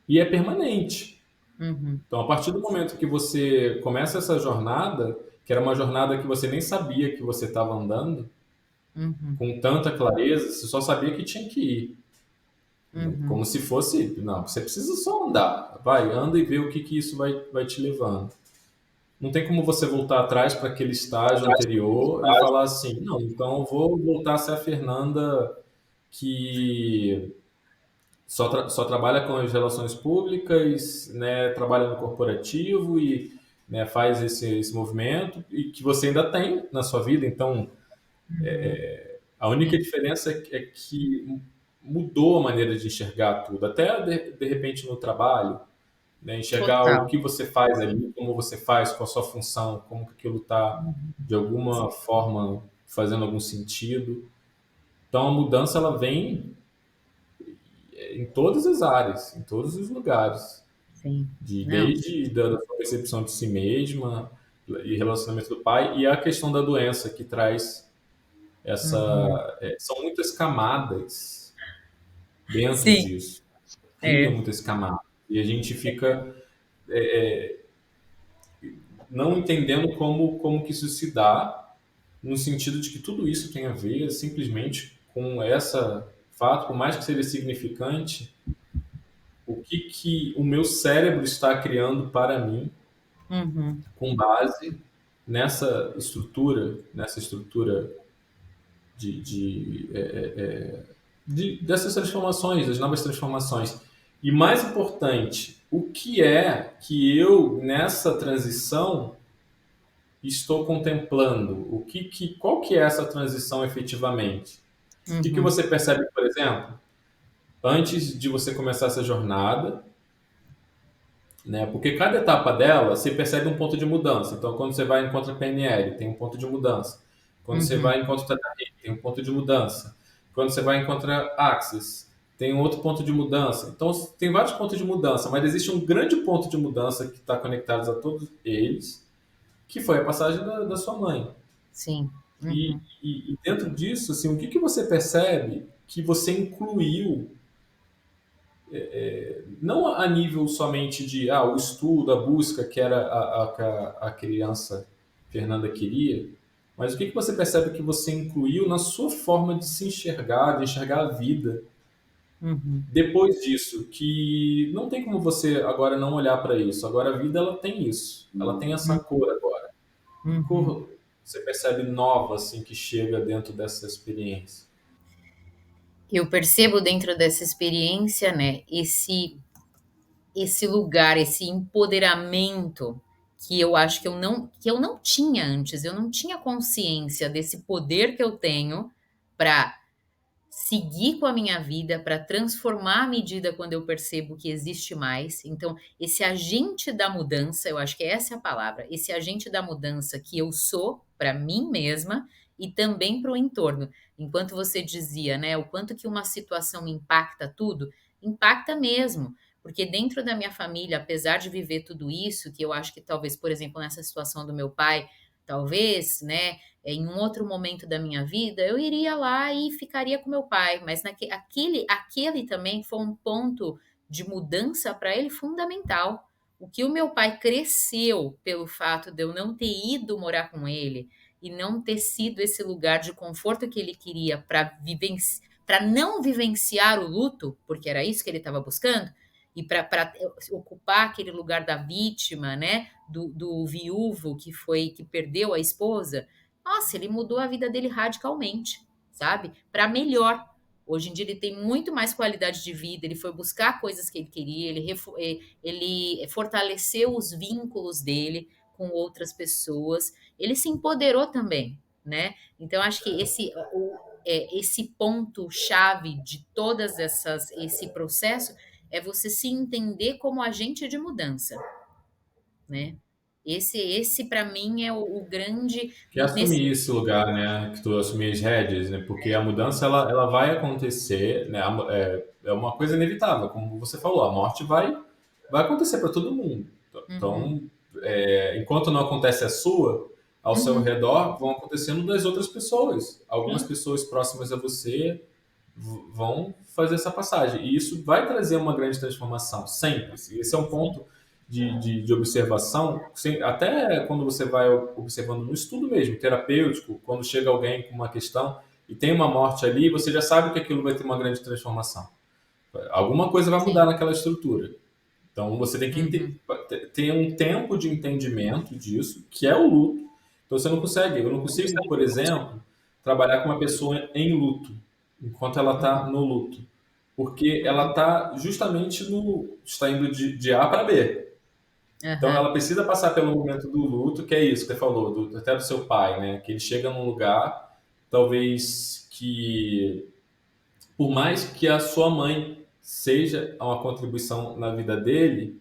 e é permanente. Uhum. Então, a partir do momento que você começa essa jornada, que era uma jornada que você nem sabia que você estava andando, Uhum. com tanta clareza, você só sabia que tinha que ir. Né? Uhum. Como se fosse, não, você precisa só andar. Vai, anda e vê o que isso vai te levando. Não tem como você voltar atrás para aquele estágio anterior e falar assim, não, então eu vou voltar a ser a Fernanda que só trabalha com as relações públicas, né, trabalha no corporativo e, né, faz esse movimento e que você ainda tem na sua vida. Então, Uhum. a única Sim. diferença é que mudou a maneira de enxergar tudo, até de repente no trabalho, né, enxergar o Total. que você faz ali, como você faz, qual a sua função, como que aquilo está Uhum. de alguma forma fazendo algum sentido. Então, a mudança ela vem em todas as áreas, em todos os lugares. Sim. Não. Desde da sua percepção de si mesma e relacionamento do pai, e a questão da doença que traz Uhum. são muitas camadas dentro Sim. disso, cria É. muitas camadas, e a gente fica não entendendo como que isso se dá, no sentido de que tudo isso tem a ver simplesmente com essa fato, por mais que seja significante, o que o meu cérebro está criando para mim Uhum. com base nessa estrutura de, de, dessas transformações, das novas transformações. E mais importante, o que é que eu, nessa transição, estou contemplando? Qual que é essa transição efetivamente? O que Uhum. você percebe, por exemplo, antes de você começar essa jornada, né? Porque cada etapa dela, você percebe um ponto de mudança. Então, quando você vai em contra a PNL, tem um ponto de mudança. Quando você Uhum. vai em contra o Teta Healing, tem um ponto de mudança. Quando você vai em contra Axis, tem um outro ponto de mudança. Então, tem vários pontos de mudança, mas existe um grande ponto de mudança que está conectado a todos eles, que foi a passagem da sua mãe. Sim. E, Uhum. e dentro disso, assim, o que você percebe que você incluiu, não a nível somente de o estudo, a busca que era a criança Fernanda queria, mas o que você percebe que você incluiu na sua forma de se enxergar, de enxergar a vida Uhum. depois disso, que não tem como você agora não olhar para isso. Agora a vida ela tem isso, ela tem essa cor agora. Que Uhum. cor você percebe nova assim que chega dentro dessa experiência? Eu percebo dentro dessa experiência, né, esse lugar, esse empoderamento que eu acho que eu não tinha antes. Eu não tinha consciência desse poder que eu tenho para seguir com a minha vida, para transformar à medida quando eu percebo que existe mais. Então, esse agente da mudança, eu acho que essa é a palavra, esse agente da mudança que eu sou para mim mesma e também para o entorno. Enquanto você dizia, né, o quanto que uma situação impacta tudo, impacta mesmo. Porque dentro da minha família, apesar de viver tudo isso, que eu acho que talvez, por exemplo, nessa situação do meu pai, talvez, né, em um outro momento da minha vida, eu iria lá e ficaria com meu pai, mas aquele também foi um ponto de mudança para ele fundamental. O que o meu pai cresceu pelo fato de eu não ter ido morar com ele e não ter sido esse lugar de conforto que ele queria para não vivenciar o luto, porque era isso que ele estava buscando, e para ocupar aquele lugar da vítima, né, do viúvo que perdeu a esposa. Nossa, ele mudou a vida dele radicalmente, sabe? Para melhor. Hoje em dia ele tem muito mais qualidade de vida, ele foi buscar coisas que ele queria, ele fortaleceu os vínculos dele com outras pessoas, ele se empoderou também, né? Então acho que esse ponto chave de esse processo é você se entender como agente de mudança, né? Esse para mim é o grande Que é assumir esse lugar, né? Que tu assumir as rédeas, né? Porque a mudança ela vai acontecer, né? É uma coisa inevitável, como você falou, a morte vai acontecer para todo mundo. Uhum, Então, enquanto não acontece a sua, ao seu uhum, redor vão acontecendo das outras pessoas. Algumas sim, pessoas próximas a você vão fazer essa passagem. E isso vai trazer uma grande transformação, sempre. Esse é um sim, ponto de observação, até quando você vai observando no estudo mesmo, terapêutico, quando chega alguém com uma questão e tem uma morte ali, você já sabe que aquilo vai ter uma grande transformação. Alguma coisa vai mudar sim, naquela estrutura. Então você tem que uhum, ter um tempo de entendimento disso, que é o luto. Então eu não consigo, por exemplo, trabalhar com uma pessoa em luto, enquanto ela está uhum, no luto. Porque ela uhum, está justamente está indo de A para B. Então aham, ela precisa passar pelo momento do luto, que é isso que você falou, até do seu pai, né? Que ele chega num lugar, talvez que, por mais que a sua mãe seja uma contribuição na vida dele,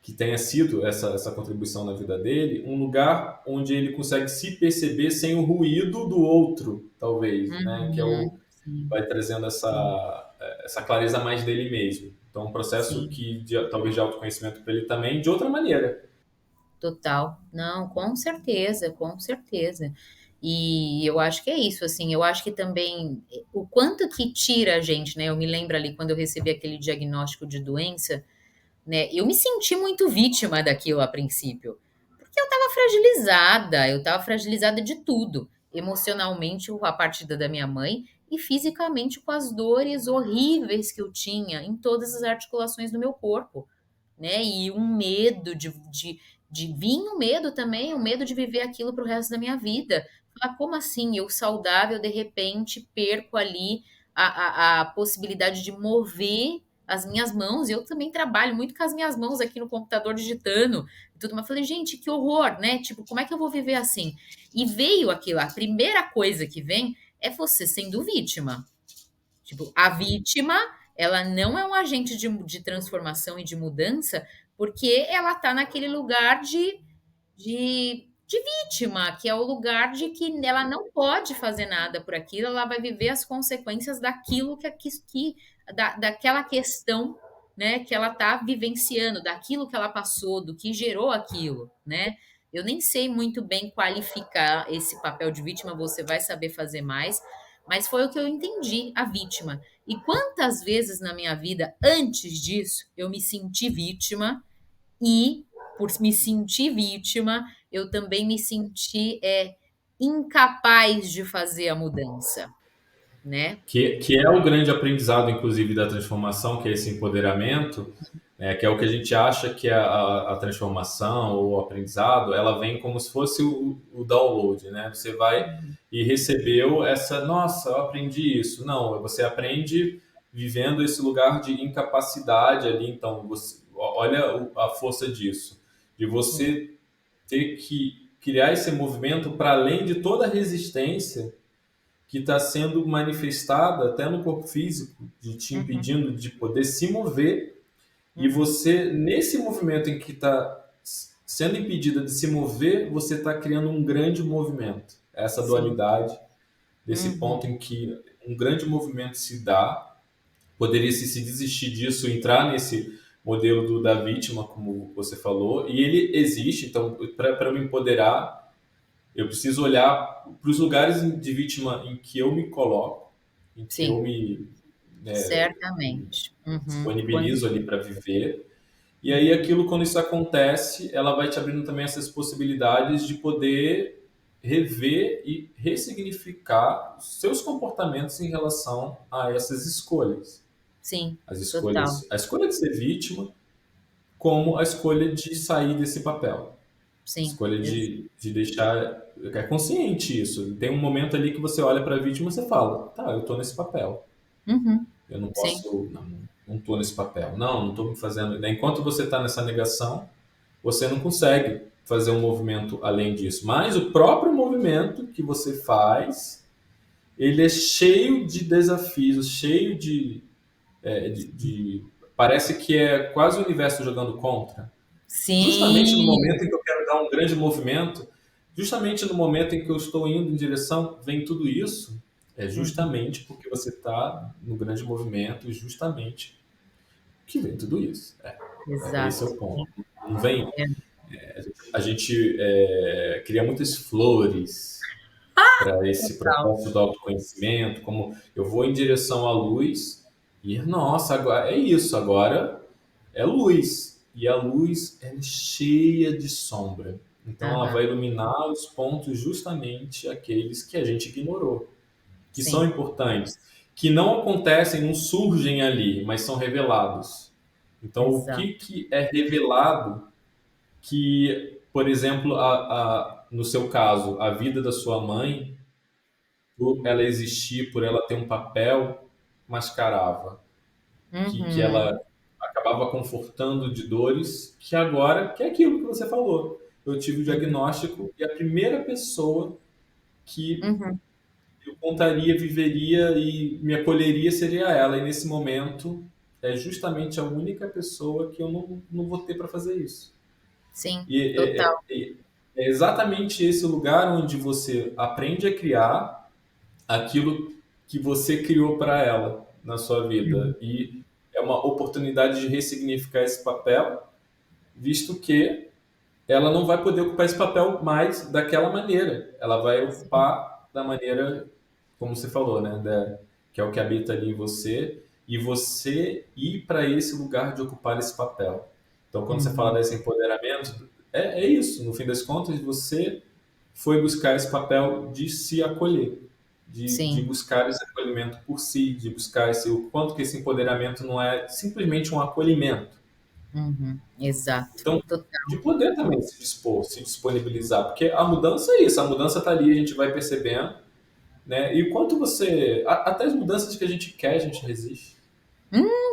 que tenha sido essa contribuição na vida dele, um lugar onde ele consegue se perceber sem o ruído do outro, talvez, né? Que é uhum, sim, vai trazendo sim, essa clareza mais dele mesmo. Então, um processo sim, que talvez de autoconhecimento para ele também, de outra maneira. total. Não, com certeza, com certeza. E eu acho que é isso, assim, eu acho que também o quanto que tira a gente, né? Eu me lembro ali quando eu recebi aquele diagnóstico de doença, né? Eu me senti muito vítima daquilo a princípio, porque eu estava fragilizada de tudo, emocionalmente a partida da minha mãe e fisicamente com as dores horríveis que eu tinha em todas as articulações do meu corpo, né? E um medo de vir um medo também, um medo de viver aquilo para o resto da minha vida. Falar, como assim? Eu saudável, de repente, perco ali a possibilidade de mover as minhas mãos, e eu também trabalho muito com as minhas mãos aqui no computador digitando e tudo, mas eu falei, gente, que horror, né? Tipo, como é que eu vou viver assim? E veio aquilo, a primeira coisa que vem é você sendo vítima. Tipo, a vítima, ela não é um agente de transformação e de mudança, porque ela tá naquele lugar de vítima, que é o lugar de que ela não pode fazer nada por aquilo, ela vai viver as consequências daquilo daquela questão, né, que ela tá vivenciando, daquilo que ela passou, do que gerou aquilo, né? Eu nem sei muito bem qualificar esse papel de vítima, você vai saber fazer mais, mas foi o que eu entendi, a vítima. E quantas vezes na minha vida, antes disso, eu me senti vítima e, por me sentir vítima, eu também me senti incapaz de fazer a mudança, né? Que é o grande aprendizado, inclusive, da transformação, que é esse empoderamento, que é o que a gente acha que é a transformação ou o aprendizado, ela vem como se fosse o download, né? Você vai e recebeu essa, nossa, eu aprendi isso. Não, você aprende vivendo esse lugar de incapacidade ali, então, olha a força disso, de Sim. você ter que criar esse movimento para além de toda a resistência que está sendo manifestada até no corpo físico, de te Uhum, impedindo de poder se mover, e uhum. você, nesse movimento em que está sendo impedida de se mover, você está criando um grande movimento. Essa Sim. dualidade, desse Uhum, ponto em que um grande movimento se dá, poderia se desistir disso, entrar nesse modelo da vítima, como você falou, e ele existe, então, para me empoderar, eu preciso olhar para os lugares de vítima em que eu me coloco, em que eu sim, me certamente. Uhum. disponibilizo ali para viver. E aí, aquilo, quando isso acontece, ela vai te abrindo também essas possibilidades de poder rever e ressignificar os seus comportamentos em relação a essas escolhas. Sim, As total. escolhas, a escolha de ser vítima, como a escolha de sair desse papel. Sim. Escolha de deixar. É consciente isso. Tem um momento ali que você olha para a vítima e você fala: tá, eu tô nesse papel. Uhum. Eu não Sim. posso. Não tô nesse papel. Não tô me fazendo. Enquanto você está nessa negação, você não consegue fazer um movimento além disso. Mas o próprio movimento que você faz, ele é cheio de desafios, cheio parece que é quase o universo jogando contra. Justamente no Sim. momento em que eu quero dar um grande movimento, justamente no momento em que eu estou indo em direção, vem tudo isso, é Uhum. justamente porque você está no grande movimento, e justamente que vem tudo isso. Esse é Exato. o ponto. Não vem. É. A gente cria muitas flores para esse Total. propósito do autoconhecimento, como eu vou em direção à luz e, nossa, agora é isso, agora é luz. E a luz é cheia de sombra. Então ela vai Aham. iluminar os pontos justamente aqueles que a gente ignorou, que são Sim. importantes, que não acontecem, não surgem ali, mas são revelados. Então o Exato. que é revelado que, por exemplo, no seu caso, a vida da sua mãe, por ela existir, por ela ter um papel, mascarava, que Uhum. ela acabava confortando de dores, que agora, que é aquilo que você falou. Eu tive o Uhum. diagnóstico e a primeira pessoa que Uhum. eu contaria, viveria e me acolheria seria ela. E nesse momento é justamente a única pessoa que eu não vou ter para fazer isso. Sim, E total. é exatamente esse lugar onde você aprende a criar aquilo que você criou para ela na sua Uhum. vida. E é uma oportunidade de ressignificar esse papel, visto que ela não vai poder ocupar esse papel mais daquela maneira. Ela vai Sim. ocupar da maneira, como você falou, né? Que é o que habita ali em você, e você ir para esse lugar de ocupar esse papel. Então, quando você fala Uhum. desse empoderamento, é isso. No fim das contas, você foi buscar esse papel de se acolher, de Sim. buscar esse acolhimento por si, de buscar o quanto que esse empoderamento não é simplesmente um acolhimento. Uhum. Exato. Então, Total. de poder também se dispor, se disponibilizar, porque a mudança é isso, a mudança está ali, a gente vai percebendo, né? E o quanto você, até as mudanças que a gente quer, a gente resiste.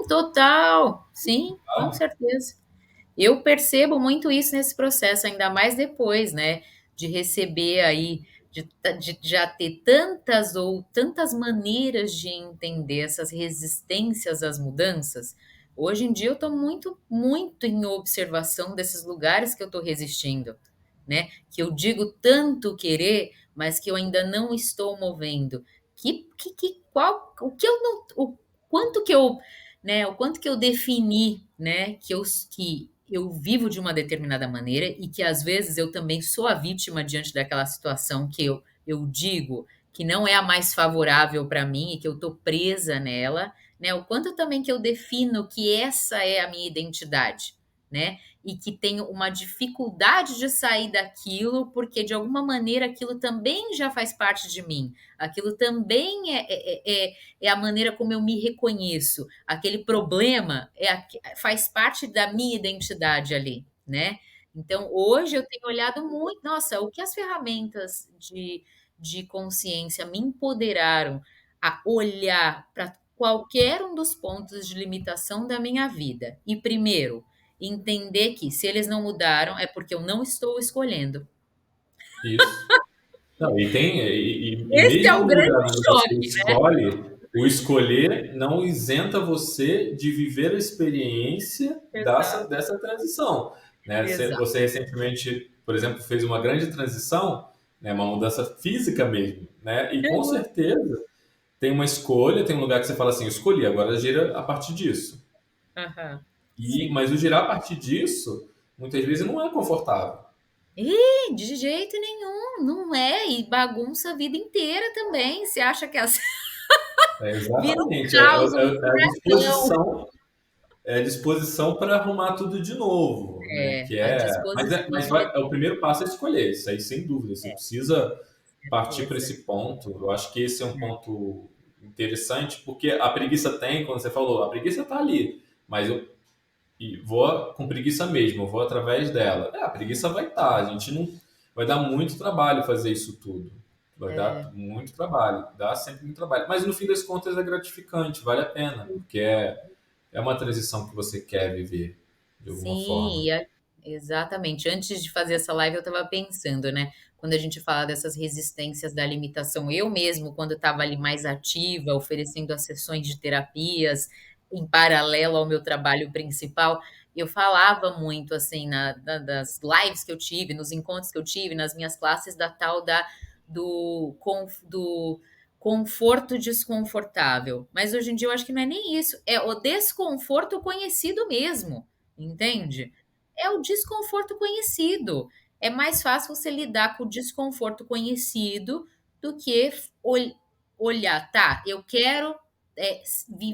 Total. Sim, com Sabe? certeza. Eu percebo muito isso nesse processo, ainda mais depois, né, de receber aí, de já ter tantas ou tantas maneiras de entender essas resistências às mudanças. Hoje em dia eu estou muito, muito em observação desses lugares que eu estou resistindo, né? Que eu digo tanto querer, mas que eu ainda não estou movendo. O que eu não, o quanto que eu, né? O quanto que eu defini, né? Que eu vivo de uma determinada maneira e que às vezes eu também sou a vítima diante daquela situação que eu digo que não é a mais favorável para mim e que eu estou presa nela, né? O quanto também que eu defino que essa é a minha identidade, né? E que tenho uma dificuldade de sair daquilo, porque de alguma maneira aquilo também já faz parte de mim, aquilo também é a maneira como eu me reconheço, aquele problema faz parte da minha identidade ali, né? Então, hoje eu tenho olhado muito, nossa, o que as ferramentas de consciência me empoderaram a olhar para qualquer um dos pontos de limitação da minha vida. E primeiro, entender que se eles não mudaram é porque eu não estou escolhendo. Isso. Não, e Esse é mesmo o no grande lugar onde você choque, né? escolhe, o escolher não isenta você de viver a experiência Exato, dessa transição. Né? exato. Você recentemente, por exemplo, fez uma grande transição, né? Uma mudança física mesmo. Né? E com Uhum. certeza tem uma escolha, tem um lugar que você fala assim, eu escolhi, agora gira a partir disso. Aham. Mas Sim. o girar a partir disso, muitas vezes não é confortável. Ih, de jeito nenhum, não é, e bagunça a vida inteira também. Você acha que É, vira um exatamente. caos, um É a furacão. disposição para arrumar tudo de novo, né? É, a disposição Mas é o primeiro passo é escolher, isso aí sem dúvida. Você precisa partir para certeza. esse ponto. Eu acho que esse é um ponto interessante, porque a preguiça tem, quando você falou, a preguiça está ali, mas vou com preguiça mesmo, eu vou através dela. A preguiça vai estar, a gente não vai dar muito trabalho fazer isso tudo. Vai dar É, muito trabalho, dá sempre muito trabalho. Mas no fim das contas é gratificante, vale a pena, porque é uma transição que você quer viver de alguma sim, forma. exatamente. Antes de fazer essa live, eu estava pensando, né? Quando a gente fala dessas resistências da limitação, eu mesmo, quando estava ali mais ativa, oferecendo as sessões de terapias em paralelo ao meu trabalho principal, eu falava muito assim das lives que eu tive, nos encontros que eu tive, nas minhas classes, da tal do conforto desconfortável. Mas hoje em dia eu acho que não é nem isso, é o desconforto conhecido mesmo. Entende? É o desconforto conhecido. É mais fácil você lidar com o desconforto conhecido do que olhar, tá? Eu quero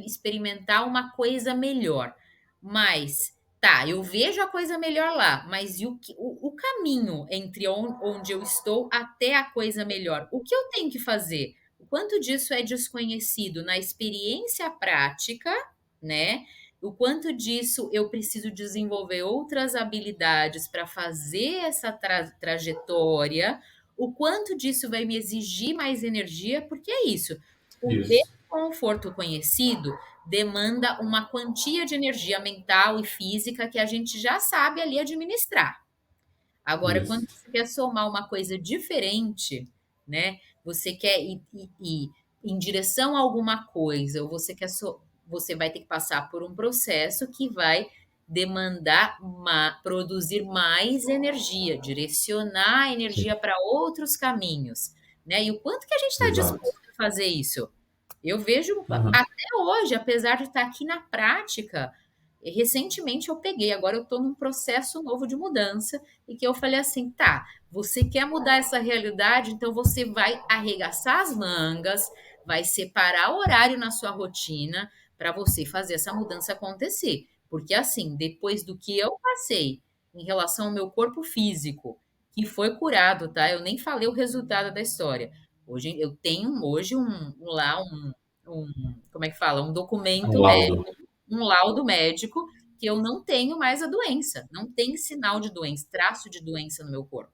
experimentar uma coisa melhor, mas tá, eu vejo a coisa melhor lá, mas e o caminho entre onde eu estou até a coisa melhor? O que eu tenho que fazer? O quanto disso é desconhecido na experiência prática, né? O quanto disso eu preciso desenvolver outras habilidades para fazer essa trajetória, o quanto disso vai me exigir mais energia, porque é isso. O Isso, desconforto conhecido demanda uma quantia de energia mental e física que a gente já sabe ali administrar. Agora, quando isso, você quer somar uma coisa diferente, né? Você quer ir em direção a alguma coisa, ou você vai ter que passar por um processo que vai demandar produzir mais energia, direcionar a sim, energia para outros caminhos, né? E o quanto que a gente está exato. disposto a fazer isso? Eu vejo Uhum. até hoje, apesar de estar aqui na prática, recentemente eu peguei, agora eu estou num processo novo de mudança e que eu falei assim, tá, você quer mudar essa realidade, então você vai arregaçar as mangas, vai separar horário na sua rotina para você fazer essa mudança acontecer. Porque assim, depois do que eu passei em relação ao meu corpo físico, que foi curado, tá? Eu nem falei o resultado da história. Hoje eu tenho hoje como é que fala? Um É um documento laudo. médico, um laudo médico que eu não tenho mais a doença, não tem sinal de doença, traço de doença no meu corpo,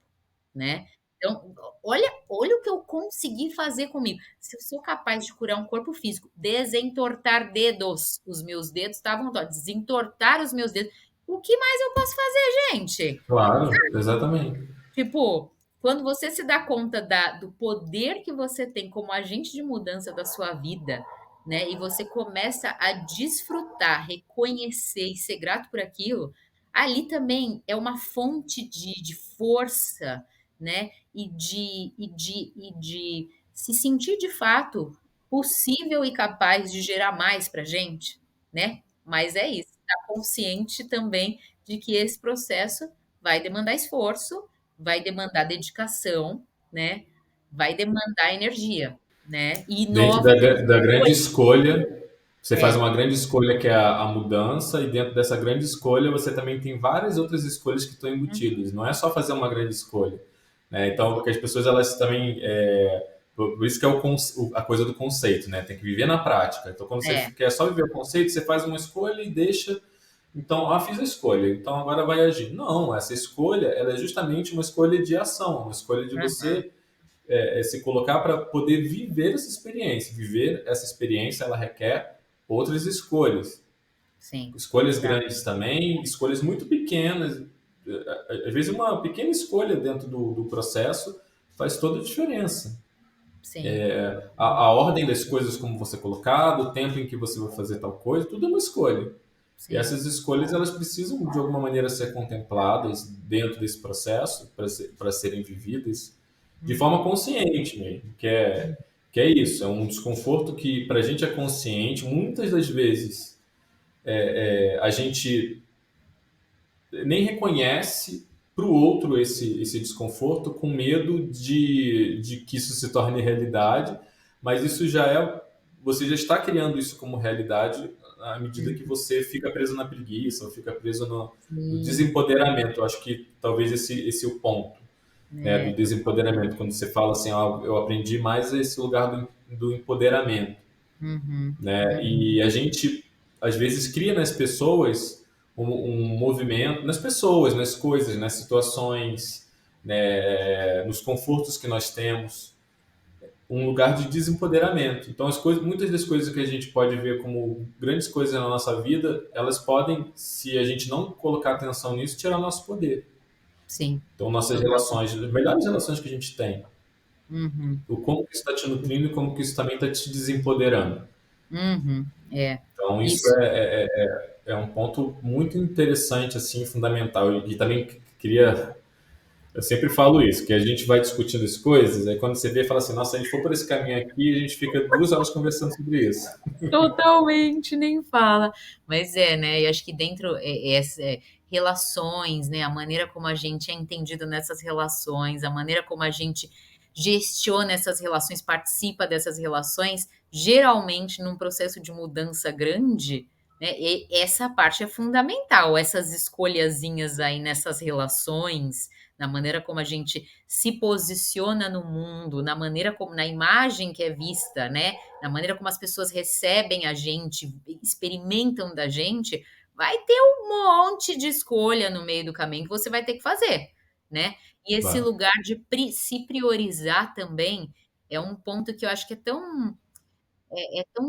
né? Então, olha o que eu consegui fazer comigo. Se eu sou capaz de curar um corpo físico, desentortar dedos, os meus dedos estavam tortos, desentortar os meus dedos, o que mais eu posso fazer, gente? Claro, exatamente. Tipo, quando você se dá conta do poder que você tem como agente de mudança da sua vida, né? E você começa a desfrutar, reconhecer e ser grato por aquilo, ali também é uma fonte de força, né? E de se sentir de fato possível e capaz de gerar mais para gente, né? Mas é isso, estar consciente também de que esse processo vai demandar esforço, vai demandar dedicação, né? Vai demandar energia, né? E Dentro novas da grande coisas. escolha, você faz É, uma grande escolha que é a mudança, e dentro dessa grande escolha você também tem várias outras escolhas que estão embutidas. Não é só fazer uma grande escolha, né? Então, exato. porque as pessoas elas também por isso que é a coisa do conceito, né? Tem que viver na prática. Então, quando você É, quer só viver o conceito, você faz uma escolha e deixa. Então, fiz a escolha, então agora vai agir. Não, essa escolha, ela é justamente uma escolha de ação, uma escolha de uhum, você se colocar para poder viver essa experiência. Viver essa experiência, ela requer outras escolhas. sim, Escolhas exato, grandes também, escolhas muito pequenas. Às vezes, uma pequena escolha dentro do processo faz toda a diferença. sim, A ordem das coisas, como você colocado, o tempo em que você vai fazer tal coisa, tudo é uma escolha. E sim, essas escolhas, elas precisam, de alguma maneira, ser contempladas dentro desse processo, para serem vividas de forma uhum, consciente mesmo, que é isso, é um desconforto que para a gente é consciente, muitas das vezes a gente nem reconhece para o outro esse desconforto com medo de que isso se torne realidade, mas isso já você já está criando isso como realidade à medida que uhum, você fica preso na preguiça, ou fica preso no sim, desempoderamento. Eu acho que talvez esse é o ponto, né, do desempoderamento, totalmente. quando você fala assim, eu aprendi mais esse lugar do empoderamento, Uhum, né? uhum, E a gente às vezes cria nas pessoas um movimento, nas pessoas, nas coisas, nas situações, né, nos confortos que nós temos, um lugar de desempoderamento. Então as coisas, muitas das coisas que a gente pode ver como grandes coisas na nossa vida, elas podem, se a gente não colocar atenção nisso, tirar nosso poder. sim, Então nossas totalmente. relações, as melhores relações que a gente tem, Uhum, o como que isso está te nutrindo e como que isso também está te desempoderando. uhum, Então, isso isso. é um ponto muito interessante, assim, fundamental. E também queria. Eu sempre falo isso, que a gente vai discutindo as coisas, aí quando você vê, fala assim: nossa, se a gente for por esse caminho aqui, a gente fica 2 horas conversando sobre isso. Totalmente, nem fala. Mas né, e acho que dentro relações, né, a maneira como a gente é entendido nessas relações, a maneira como a gente gestiona essas relações, participa dessas relações, geralmente num processo de mudança grande, né, e essa parte é fundamental, essas escolhazinhas aí nessas relações, na maneira como a gente se posiciona no mundo, na maneira como, na imagem que é vista, né? Na maneira como as pessoas recebem a gente, experimentam da gente, vai ter um monte de escolha no meio do caminho que você vai ter que fazer, né? E esse Vai, lugar de se priorizar também é um ponto que eu acho que é tão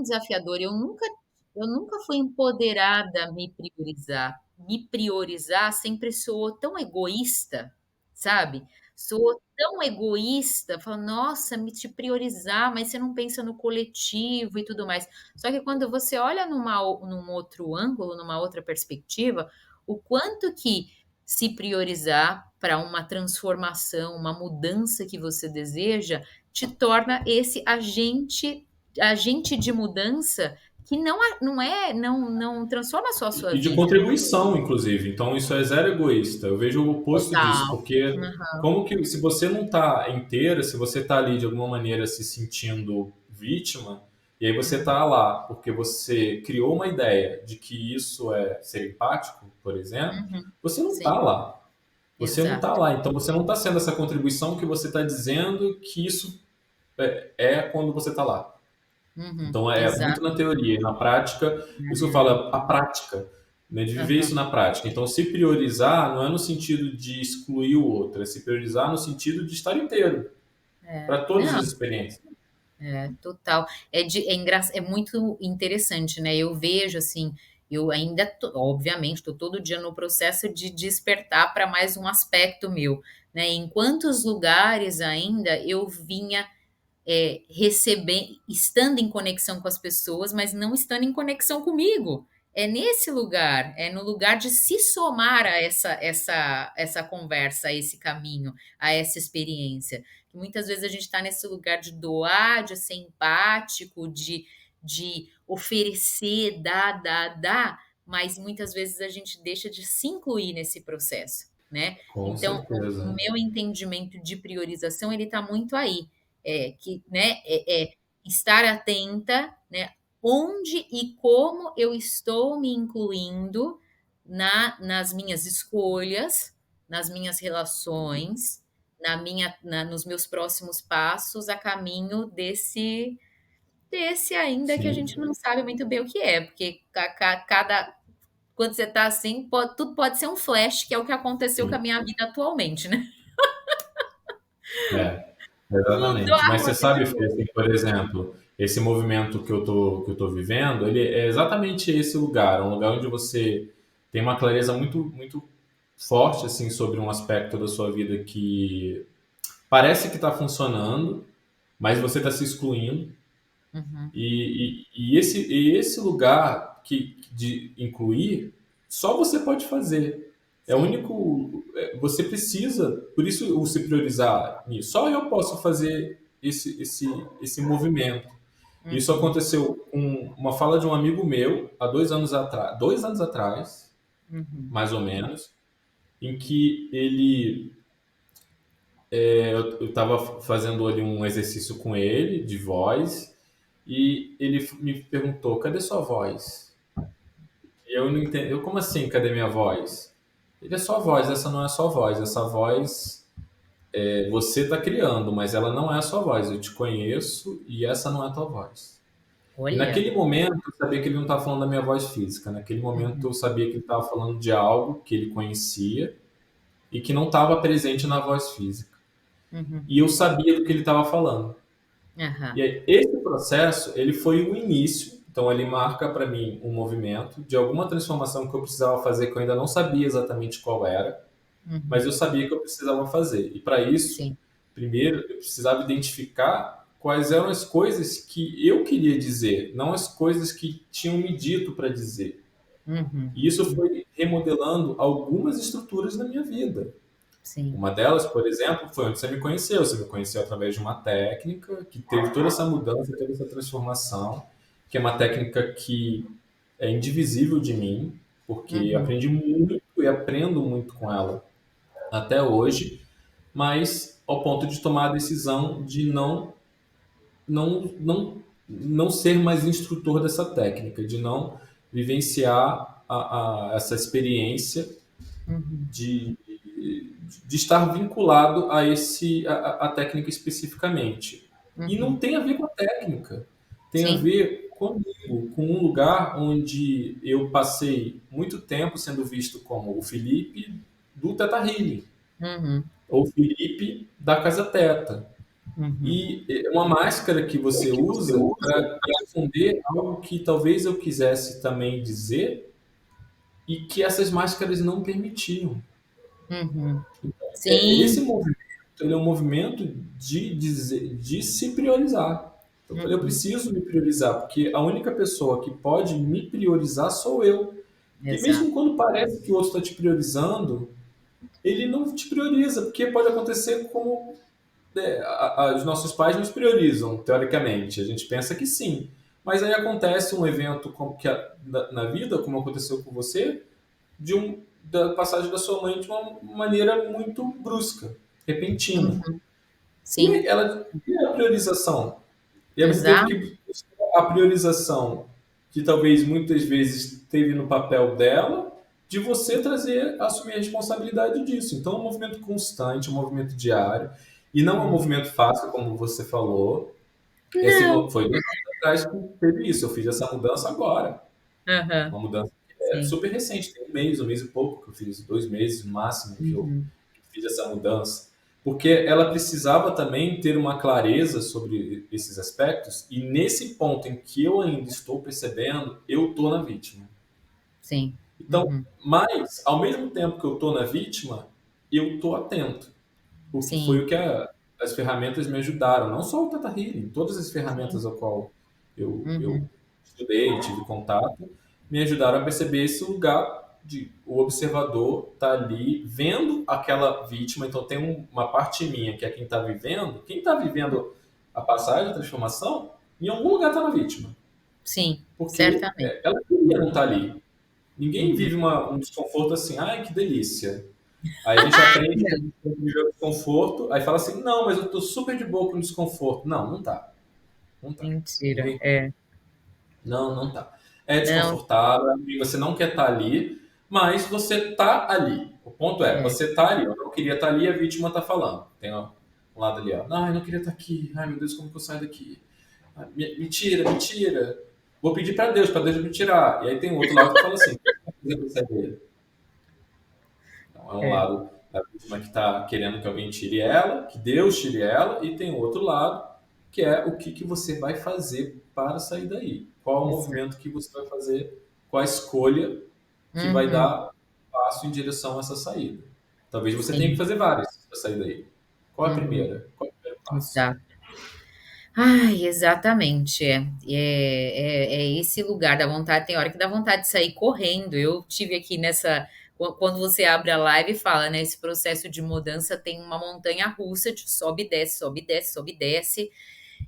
desafiador. Eu nunca fui empoderada a me priorizar. Me priorizar sempre soou tão egoísta, sabe? Soou tão egoísta, falo, nossa, me te priorizar, mas você não pensa no coletivo e tudo mais. Só que quando você olha num outro ângulo, numa outra perspectiva, o quanto que se priorizar para uma transformação, uma mudança que você deseja, te torna esse agente de mudança que não transforma só a sua e de vida. contribuição, inclusive. Então, isso é zero egoísta. Eu vejo o oposto disso, Total. porque Uhum, como que, se você não está inteira, se você está ali de alguma maneira se sentindo vítima, e aí você uhum, está lá porque você criou uma ideia de que isso é ser empático, por exemplo, uhum. você não está Sim, lá. Você não está exato. lá. Então, você não está sendo essa contribuição que você está dizendo que isso é quando você está lá. Uhum, Então, é muito na exato. teoria. Na prática, isso que eu falo, a prática. né, de viver isso Aham. na prática. Então, se priorizar não é no sentido de excluir o outro, é se priorizar no sentido de estar inteiro É. para todas Não, as experiências. é, total. É muito interessante, né? Eu vejo assim, eu ainda obviamente estou todo dia no processo de despertar para mais um aspecto meu, né? Em quantos lugares ainda eu vinha receber, estando em conexão com as pessoas, mas não estando em conexão comigo. É nesse lugar, é no lugar de se somar a essa conversa, a esse caminho, a essa experiência. Que muitas vezes a gente está nesse lugar de doar, de ser empático, de oferecer, dar, mas muitas vezes a gente deixa de se incluir nesse processo, né? Com Então, o certeza. meu entendimento de priorização, ele está muito aí que estar atenta, né, onde e como eu estou me incluindo nas minhas escolhas, nas minhas relações, nos meus próximos passos a caminho desse ainda que a Sim, gente não sabe muito bem o que é, porque quando você está assim, tudo pode ser um flash, que é o que aconteceu com a sim. minha vida atualmente, né? É, Mudou exatamente. a Mas você roda de sabe, Fê, novo. assim, por exemplo, esse movimento que eu tô vivendo, ele é exatamente esse lugar, um lugar onde você tem uma clareza muito, muito forte, assim, sobre um aspecto da sua vida que parece que está funcionando, mas você está se excluindo. Uhum. E esse lugar de incluir, só você pode fazer. É o Sim. único. Você precisa, por isso o se priorizar nisso. Só eu posso fazer esse movimento. Isso Uhum. aconteceu com uma fala de um amigo meu há 2 anos atrás, Uhum. mais ou menos, em que eu estava fazendo ali um exercício com ele de voz e ele me perguntou: cadê sua voz? E eu não entendi. Eu, como assim, cadê minha voz? Ele é só voz, essa não é só voz. Essa voz você está criando, mas ela não é a sua voz. Eu te conheço e essa não é a tua voz. E Olha. naquele momento eu sabia que ele não estava falando da minha voz física. Naquele momento Uhum. eu sabia que ele estava falando de algo que ele conhecia e que não estava presente na voz física. Uhum. E eu sabia do que ele estava falando. Aham. E aí, esse processo, ele foi o início, então ele marca para mim um movimento de alguma transformação que eu precisava fazer que eu ainda não sabia exatamente qual era, mas Uhum. eu sabia que eu precisava fazer. E para isso, Sim. primeiro, eu precisava identificar quais eram as coisas que eu queria dizer, não as coisas que tinham me dito para dizer. Uhum. E isso foi remodelando algumas estruturas na minha vida. Sim. Uma delas, por exemplo, foi onde você me conheceu. Você me conheceu através de uma técnica que teve toda essa mudança, toda essa transformação, que é uma técnica que é indivisível de mim, porque Uhum. aprendi muito e aprendo muito com ela até hoje, mas ao ponto de tomar a decisão de não ser mais instrutor dessa técnica, de não vivenciar essa experiência Uhum. de, de estar vinculado a técnica especificamente. E não Uhum. tem a ver com a técnica, tem a Sim. ver comigo, com um lugar onde eu passei muito tempo sendo visto como o Felipe do Teta Healing, Uhum. ou o Felipe da Casa Teta. Uhum. E é uma máscara que você usa para esconder algo que talvez eu quisesse também dizer e que essas máscaras não permitiam. Uhum. Esse Sim. movimento, ele é um movimento de se priorizar. Então, eu falei, eu Uhum. preciso me priorizar, porque a única pessoa que pode me priorizar sou eu. Porque mesmo Exato. quando parece que o outro está te priorizando, ele não te prioriza, porque pode acontecer como os nossos pais nos priorizam, teoricamente. A gente pensa que sim. Mas aí acontece um evento na vida, como aconteceu com você, da passagem da sua mãe de uma maneira muito brusca, repentina. Uhum. E Sim. aí ela e a priorização. E aí você teve Exato. que buscar a priorização que talvez muitas vezes teve no papel dela, de você trazer, assumir a responsabilidade disso. Então é um movimento constante, um movimento diário, e não é um É. movimento fácil, como você falou. Não. Foi 2 anos atrás que teve isso. Eu fiz essa mudança agora. Aham. Uma mudança. é sim. super recente, tem um mês e pouco que eu fiz, 2 meses no máximo que eu Uhum. fiz essa mudança. Porque ela precisava também ter uma clareza sobre esses aspectos, e nesse ponto em que eu ainda estou percebendo, eu estou na vítima. Sim. Então, Uhum. mas, ao mesmo tempo que eu estou na vítima, eu estou atento. Porque foi Sim. o que as ferramentas me ajudaram, não só o Tata Healing, todas as Sim. ferramentas ao qual eu Uhum. estudei, tive contato, me ajudaram a perceber esse lugar de o observador tá ali vendo aquela vítima, então tem uma parte minha que é quem está vivendo a passagem, a transformação, em algum lugar está na vítima, Sim, porque certamente. ela queria não estar ali. Ninguém Uhum. vive um desconforto assim, ai que delícia. Aí a gente aprende que a Não, gente tem que viver o desconforto, aí fala assim, não, mas eu tô super de boa com o desconforto. Não, não tá. Não tá. mentira. Ninguém. É. Não, não tá. É Não, desconfortável e você não quer estar ali, mas você tá ali. O ponto é, é. você tá ali. Eu não queria estar ali, a vítima tá falando. Tem um lado ali, ó. Ai, eu não queria estar aqui. Ai, meu Deus, como que eu saio daqui? Ai, me tira, me tira. Vou pedir para Deus me tirar. E aí tem o outro lado que fala assim, o que eu vou fazer pra sair dele? Então, é um É. lado da vítima que está querendo que alguém tire ela, que Deus tire ela, e tem o outro lado, que é o que você vai fazer para sair daí. Qual o Exa movimento que você vai fazer, qual a escolha que vai Uhum. dar passo em direção a essa saída. Talvez você tenha que Sim. fazer várias para sair daí. Qual é a Uhum. primeira? Qual é o primeiro passo? Exato. Ai, exatamente, é esse lugar da vontade, tem hora que dá vontade de sair correndo. Eu tive aqui nessa quando você abre a live e fala, né, esse processo de mudança tem uma montanha-russa de sobe e desce, sobe e desce, sobe e desce.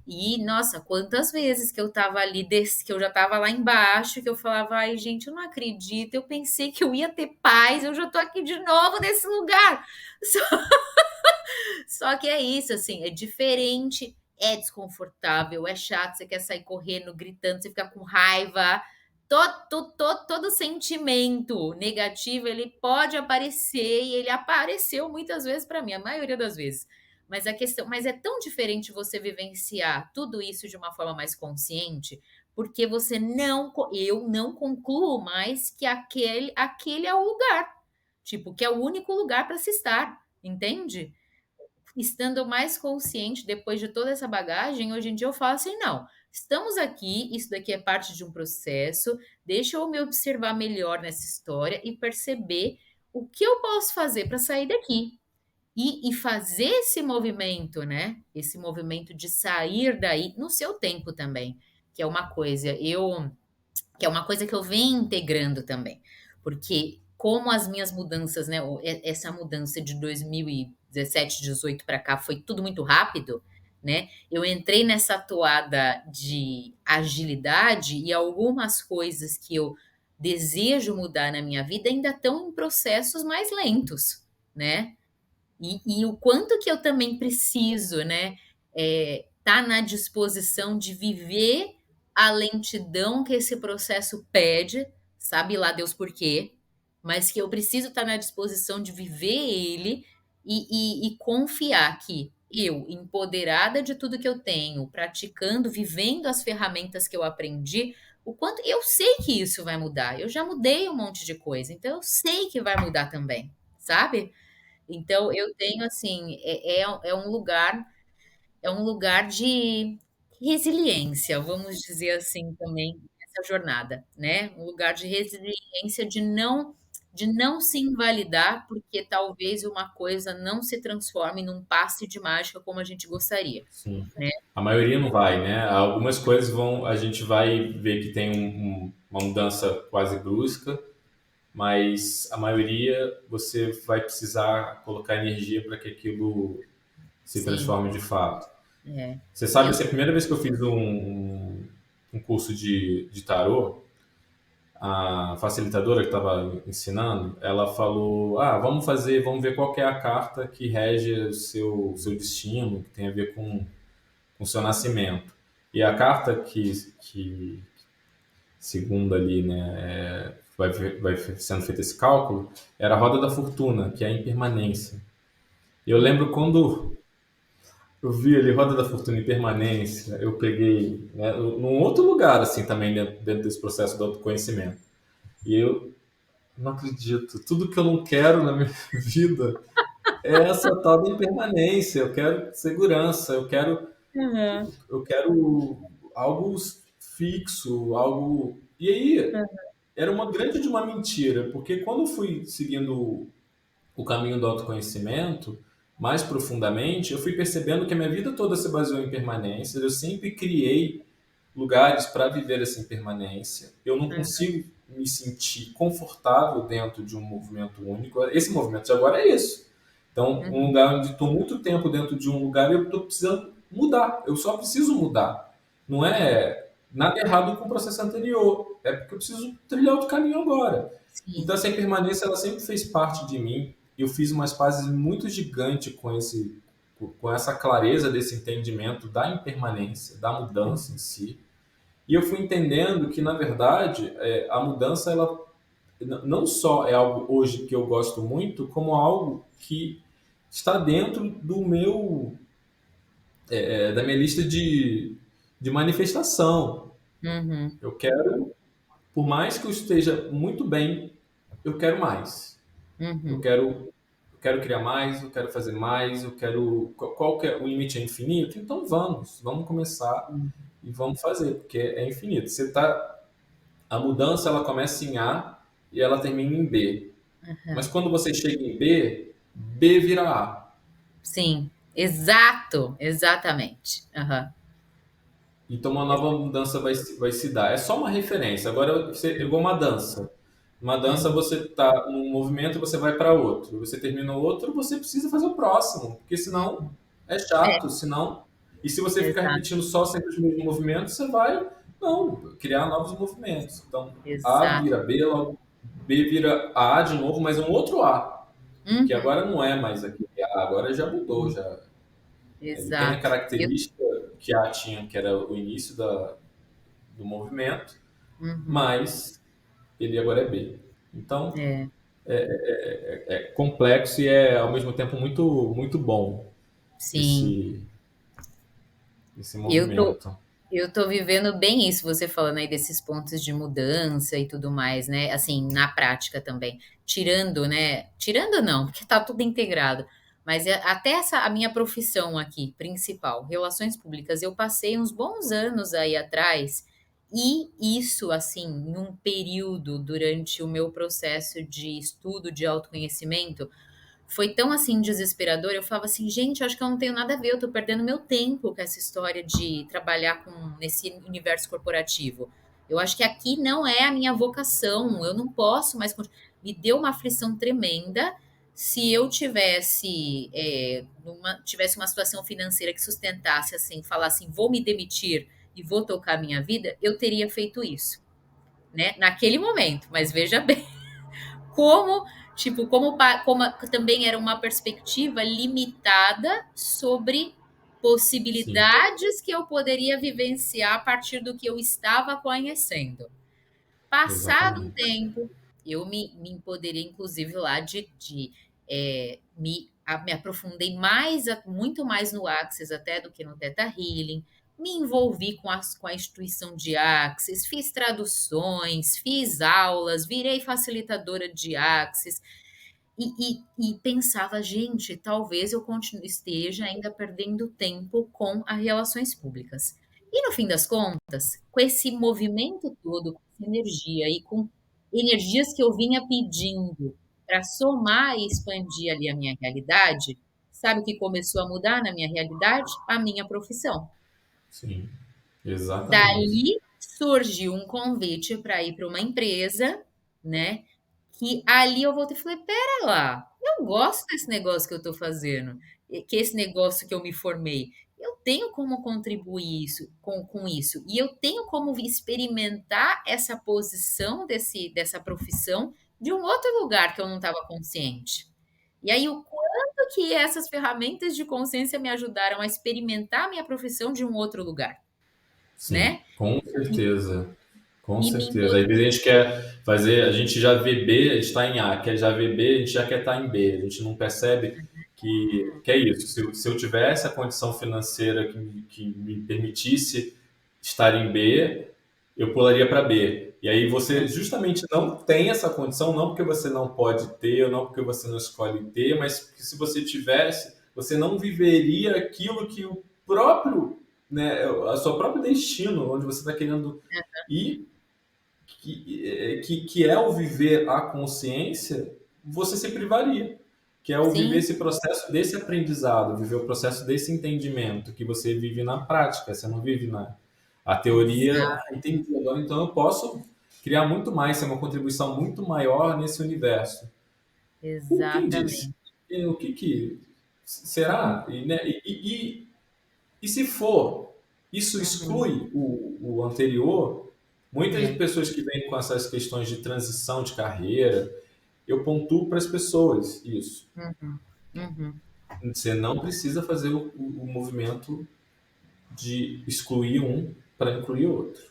E, nossa, quantas vezes que eu estava ali, que eu já estava lá embaixo, que eu falava, ai, gente, eu não acredito, eu pensei que eu ia ter paz, eu já tô aqui de novo nesse lugar. Só que é isso, assim, é diferente, é desconfortável, é chato, você quer sair correndo, gritando, você fica com raiva. Todo sentimento negativo, ele pode aparecer e ele apareceu muitas vezes para mim, a maioria das vezes. Mas é tão diferente você vivenciar tudo isso de uma forma mais consciente, porque eu não concluo mais que aquele é o lugar, tipo, que é o único lugar para se estar, entende? Estando mais consciente depois de toda essa bagagem, hoje em dia eu falo assim: não, estamos aqui, isso daqui é parte de um processo, deixa eu me observar melhor nessa história e perceber o que eu posso fazer para sair daqui. E fazer esse movimento, né? Esse movimento de sair daí no seu tempo também, que é uma coisa. Que é uma coisa que eu venho integrando também, porque como as minhas mudanças, né, essa mudança de 2017, 18 para cá foi tudo muito rápido, né? Eu entrei nessa toada de agilidade e algumas coisas que eu desejo mudar na minha vida ainda estão em processos mais lentos, né? E o quanto que eu também preciso, né, tá na disposição de viver a lentidão que esse processo pede, sabe lá Deus por quê, mas que eu preciso estar na disposição de viver ele e confiar que eu, empoderada de tudo que eu tenho, praticando, vivendo as ferramentas que eu aprendi, o quanto eu sei que isso vai mudar. Eu já mudei um monte de coisa, então eu sei que vai mudar também, sabe? Então eu tenho assim, é um lugar de resiliência, vamos dizer assim também, essa jornada, né? Um lugar de resiliência de não se invalidar, porque talvez uma coisa não se transforme num passe de mágica como a gente gostaria, Sim. né? A maioria não vai, né? Algumas coisas a gente vai ver que tem uma mudança quase brusca, mas a maioria você vai precisar colocar energia para que aquilo se Sim, transforme de fato. é. Você sabe, Eu essa é a primeira vez que eu fiz um curso de tarô, a facilitadora que estava ensinando, ela falou: Ah, vamos ver qual que é a carta que rege seu destino, que tem a ver com o seu nascimento. E a carta que segundo ali, né, vai sendo feito esse cálculo, era a roda da fortuna, que é a impermanência. Eu lembro quando eu vi ali roda da fortuna impermanência, eu peguei, né, num outro lugar assim também dentro desse processo do autoconhecimento. E eu não acredito. Tudo que eu não quero na minha vida é essa tal da impermanência. Eu quero segurança, Aham, eu quero algo fixo, algo. E aí, era uma grande de uma mentira, porque quando eu fui seguindo o caminho do autoconhecimento mais profundamente, eu fui percebendo que a minha vida toda se baseou em permanências. Eu sempre criei lugares para viver essa impermanência. Eu não aham, consigo me sentir confortável dentro de um movimento único. Esse movimento de agora é isso. Então, um uhum, lugar onde estou muito tempo dentro de um lugar, eu estou precisando mudar. Eu só preciso mudar. Não é nada errado com o processo anterior. É porque eu preciso trilhar outro caminho agora. sim, Então, essa impermanência, ela sempre fez parte de mim. Eu fiz umas pazes muito gigantes com essa clareza desse entendimento da impermanência, da mudança em si. E eu fui entendendo que, na verdade, a mudança, ela não só é algo hoje que eu gosto muito, como algo que está dentro do da minha lista de manifestação. uhum, Eu quero, por mais que eu esteja muito bem, eu quero mais. Eu uhum, quero, eu quero criar mais, eu quero fazer mais, eu quero. Qual que é o limite é infinito? Então vamos começar uhum, e vamos fazer, porque é infinito. A mudança ela começa em A e ela termina em B. Mas aham. quando você chega em B, B vira A. Sim, exato, exatamente. Aham, Então uma nova exa mudança vai se dar. É só uma referência. Agora é igual uma dança. Uma dança uhum, você está num movimento, você vai para outro. Você termina o outro, você precisa fazer o próximo, porque senão uhum. é É, chato, senão. E se você ficar exato, repetindo só sempre os mesmos movimentos, você vai não criar novos movimentos. Então A exato. vira B, logo B vira A de novo, mas um outro A, que Uhum, agora não é mais aquele A, agora já mudou, uhum, já ele tem a exato. Eu característica que A tinha, que era o início do movimento, uhum, mas ele agora é B. Então, é, é complexo e é ao mesmo tempo muito bom sim. esse, esse Eu tô movimento. eu tô vivendo bem isso, você falando aí desses pontos de mudança e tudo mais, né, assim, na prática também. Tirando não, porque tá tudo integrado, mas até essa a minha profissão aqui, principal, relações públicas, eu passei uns bons anos aí atrás, e isso, assim, em um período durante o meu processo de estudo de autoconhecimento, foi tão, assim, desesperador, eu falava assim: "Gente, acho que eu não tenho nada a ver, eu tô perdendo meu tempo com essa história de trabalhar com nesse universo corporativo. Eu acho que aqui não é a minha vocação, eu não posso mais me deu uma aflição tremenda. Se eu tivesse uma situação financeira que sustentasse, assim, falar assim: "Vou me demitir e vou tocar a minha vida", eu teria feito isso, né, naquele momento, mas veja bem como, tipo, como também era uma perspectiva limitada sobre Sim, possibilidades que eu poderia vivenciar a partir do que eu estava conhecendo. Passado um exatamente. tempo, eu me empoderei, inclusive, lá me aprofundei muito mais no Axis até do que no Theta Healing, me envolvi com a instituição de Axis, fiz traduções, fiz aulas, virei facilitadora de Axis, e pensava, gente, talvez eu esteja ainda perdendo tempo com as relações públicas. E no fim das contas, com esse movimento todo, com essa energia e com energias que eu vinha pedindo para somar e expandir ali a minha realidade, sabe o que começou a mudar na minha realidade? A minha profissão. Sim, exatamente. Dali surgiu um convite para ir para uma empresa, né? Que ali eu voltei e falei: "Pera lá, eu gosto desse negócio que eu estou fazendo, que esse negócio que eu me formei, eu tenho como contribuir com isso, e eu tenho como experimentar essa posição dessa profissão de um outro lugar que eu não estava consciente". E aí o quanto que essas ferramentas de consciência me ajudaram a experimentar a minha profissão de um outro lugar, Sim, né? com E certeza. Com e me certeza. empo Às vezes a gente quer fazer, a gente já vê B, a gente está em A, quer já ver B, a gente já quer estar em B. A gente não percebe que é isso. Se eu tivesse a condição financeira que me permitisse estar em B, eu pularia para B. E aí você Hum, justamente não tem essa condição, não porque você não pode ter, ou não porque você não escolhe ter, mas porque se você tivesse, você não viveria aquilo que o próprio, né, a sua próprio destino, onde você está querendo ir, que é o viver a consciência, você se privaria. Que é o viver sim, esse processo desse aprendizado, viver o processo desse entendimento que você vive na prática, você não vive na a teoria. exa Ah, entendi, agora então eu posso criar muito mais, ter uma contribuição muito maior nesse universo. Quem disse? exatamente. O que que Uhum, será? E se for, isso uhum, exclui o anterior? Muitas é, pessoas que vêm com essas questões de transição de carreira, eu pontuo para as pessoas isso. uhum, uhum, Você não precisa fazer o movimento de excluir um para incluir outro.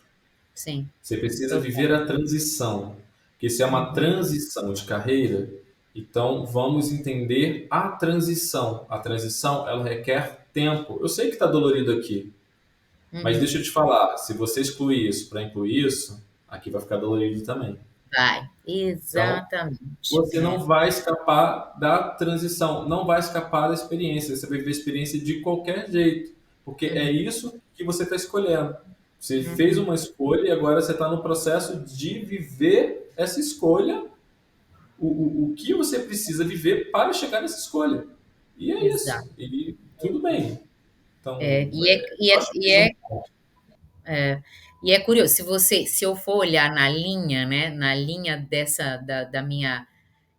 sim, Você precisa total. viver a transição, porque se é uma Uhum, transição de carreira, então vamos entender a transição. A transição, ela requer tempo. Eu sei que está dolorido aqui, mas uhum. deixa eu te falar, se você excluir isso para incluir isso, aqui vai ficar dolorido também. Vai, Então, exatamente. você não vai escapar da transição, não vai escapar da experiência. Você vai viver a experiência de qualquer jeito, porque é Uhum, isso que você está escolhendo. Você fez uhum, uma escolha e agora você está no processo de viver essa escolha, o que você precisa viver para chegar nessa escolha. E é exato. isso. E tudo bem. É, Então, e é, e eu é, acho que e esse é é um ponto. É, e é curioso, se eu for olhar na linha, né, na linha da minha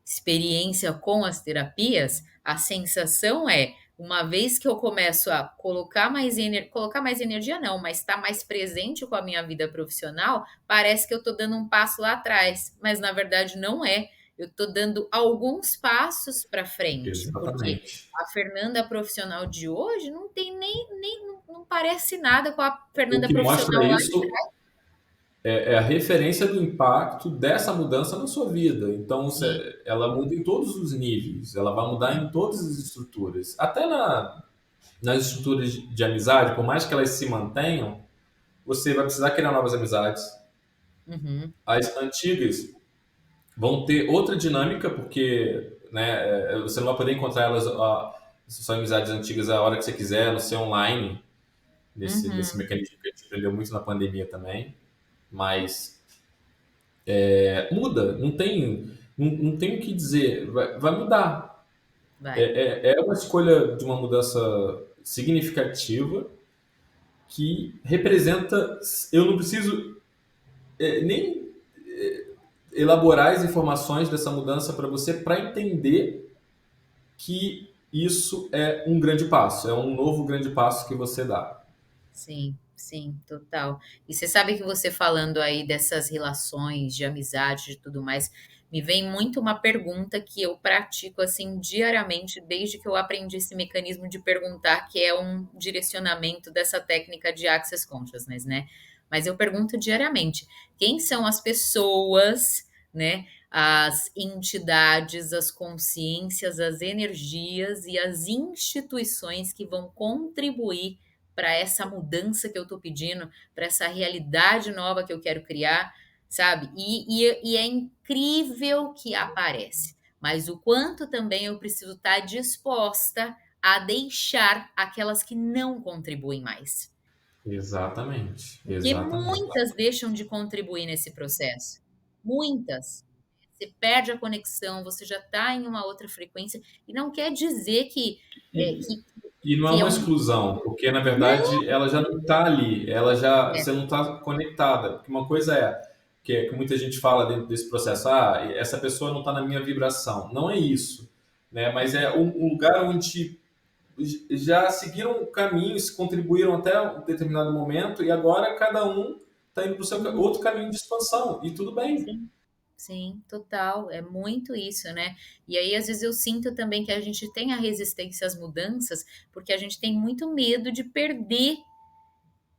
experiência com as terapias, a sensação é, uma vez que eu começo a colocar mais energia não, mas estar mais presente com a minha vida profissional, parece que eu estou dando um passo lá atrás, mas na verdade não é. Eu estou dando alguns passos para frente, porque Exatamente. a Fernanda profissional de hoje não tem nem não parece nada com a O Fernanda que mostra profissional lá. isso é a referência do impacto dessa mudança na sua vida. Então, Sim. ela muda em todos os níveis, ela vai mudar em todas as estruturas. Até nas estruturas de amizade, por mais que elas se mantenham, você vai precisar criar novas amizades. Uhum, As antigas vão ter outra dinâmica, porque né, você não vai poder encontrar elas, suas amizades antigas a hora que você quiser, no seu online, nesse uhum, mecanismo que a gente aprendeu muito na pandemia também. Mas muda, não tem o que dizer, vai mudar. vai. É uma escolha de uma mudança significativa que representa. Eu não preciso nem elaborar as informações dessa mudança para você para entender que isso é um grande passo, é um novo grande passo que você dá. Sim, sim, total. E você sabe que você falando aí dessas relações de amizade e tudo mais, me vem muito uma pergunta que eu pratico assim diariamente desde que eu aprendi esse mecanismo de perguntar, que é um direcionamento dessa técnica de Access Consciousness, né? Mas eu pergunto diariamente, quem são as pessoas, né? As entidades, as consciências, as energias e as instituições que vão contribuir para essa mudança que eu estou pedindo, para essa realidade nova que eu quero criar, sabe? E é incrível que aparece, mas o quanto também eu preciso estar disposta a deixar aquelas que não contribuem mais. Exatamente, Porque exatamente. muitas deixam de contribuir nesse processo. Muitas. Você perde a conexão, você já está em uma outra frequência, e não quer dizer que, é, E, que, e não é que é uma um. exclusão, porque na Não, verdade ela já não está ali, ela já é, você não está conectada. Porque uma coisa que muita gente fala dentro desse processo, essa pessoa não está na minha vibração. Não é isso, né? Mas é um lugar onde já seguiram caminhos, contribuíram até um determinado momento e agora cada um está indo para o seu uhum. outro caminho de expansão e tudo bem. Sim, sim, total. É muito isso, né? E aí, às vezes, eu sinto também que a gente tem a resistência às mudanças, porque a gente tem muito medo de perder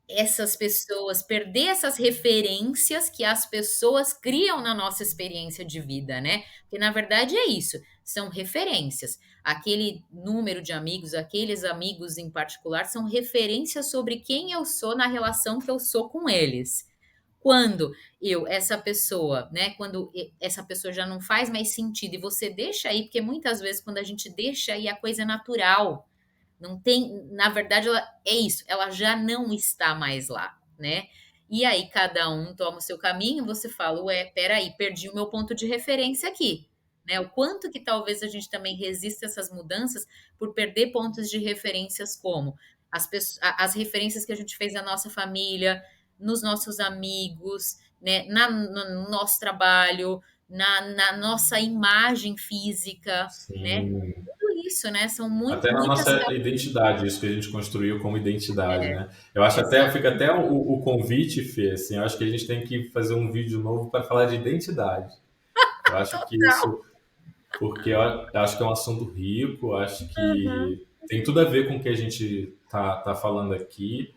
essas pessoas, perder essas referências que as pessoas criam na nossa experiência de vida, né? Porque na verdade é isso, são referências. Aquele número de amigos, aqueles amigos em particular, são referências sobre quem eu sou na relação que eu sou com eles. Quando essa pessoa, né, quando essa pessoa já não faz mais sentido e você deixa aí, porque muitas vezes quando a gente deixa aí a coisa é natural, não tem, na verdade, ela é isso, ela já não está mais lá, né? E aí cada um toma o seu caminho, você fala, ué, peraí, perdi o meu ponto de referência aqui, né? O quanto que talvez a gente também resista a essas mudanças por perder pontos de referências como as referências que a gente fez na nossa família, nos nossos amigos, né? No nosso trabalho, na nossa imagem física, né? Sim. Tudo isso, né? São Até na muitas nossa identidade, isso que a gente construiu como identidade, é, né? Eu acho até, fica exatamente. até o convite, Fê, assim, eu acho que a gente tem que fazer um vídeo novo para falar de identidade. Eu acho que Total. isso, porque eu acho que é um assunto rico, acho Aham, que tem tudo a ver com o que a gente tá falando aqui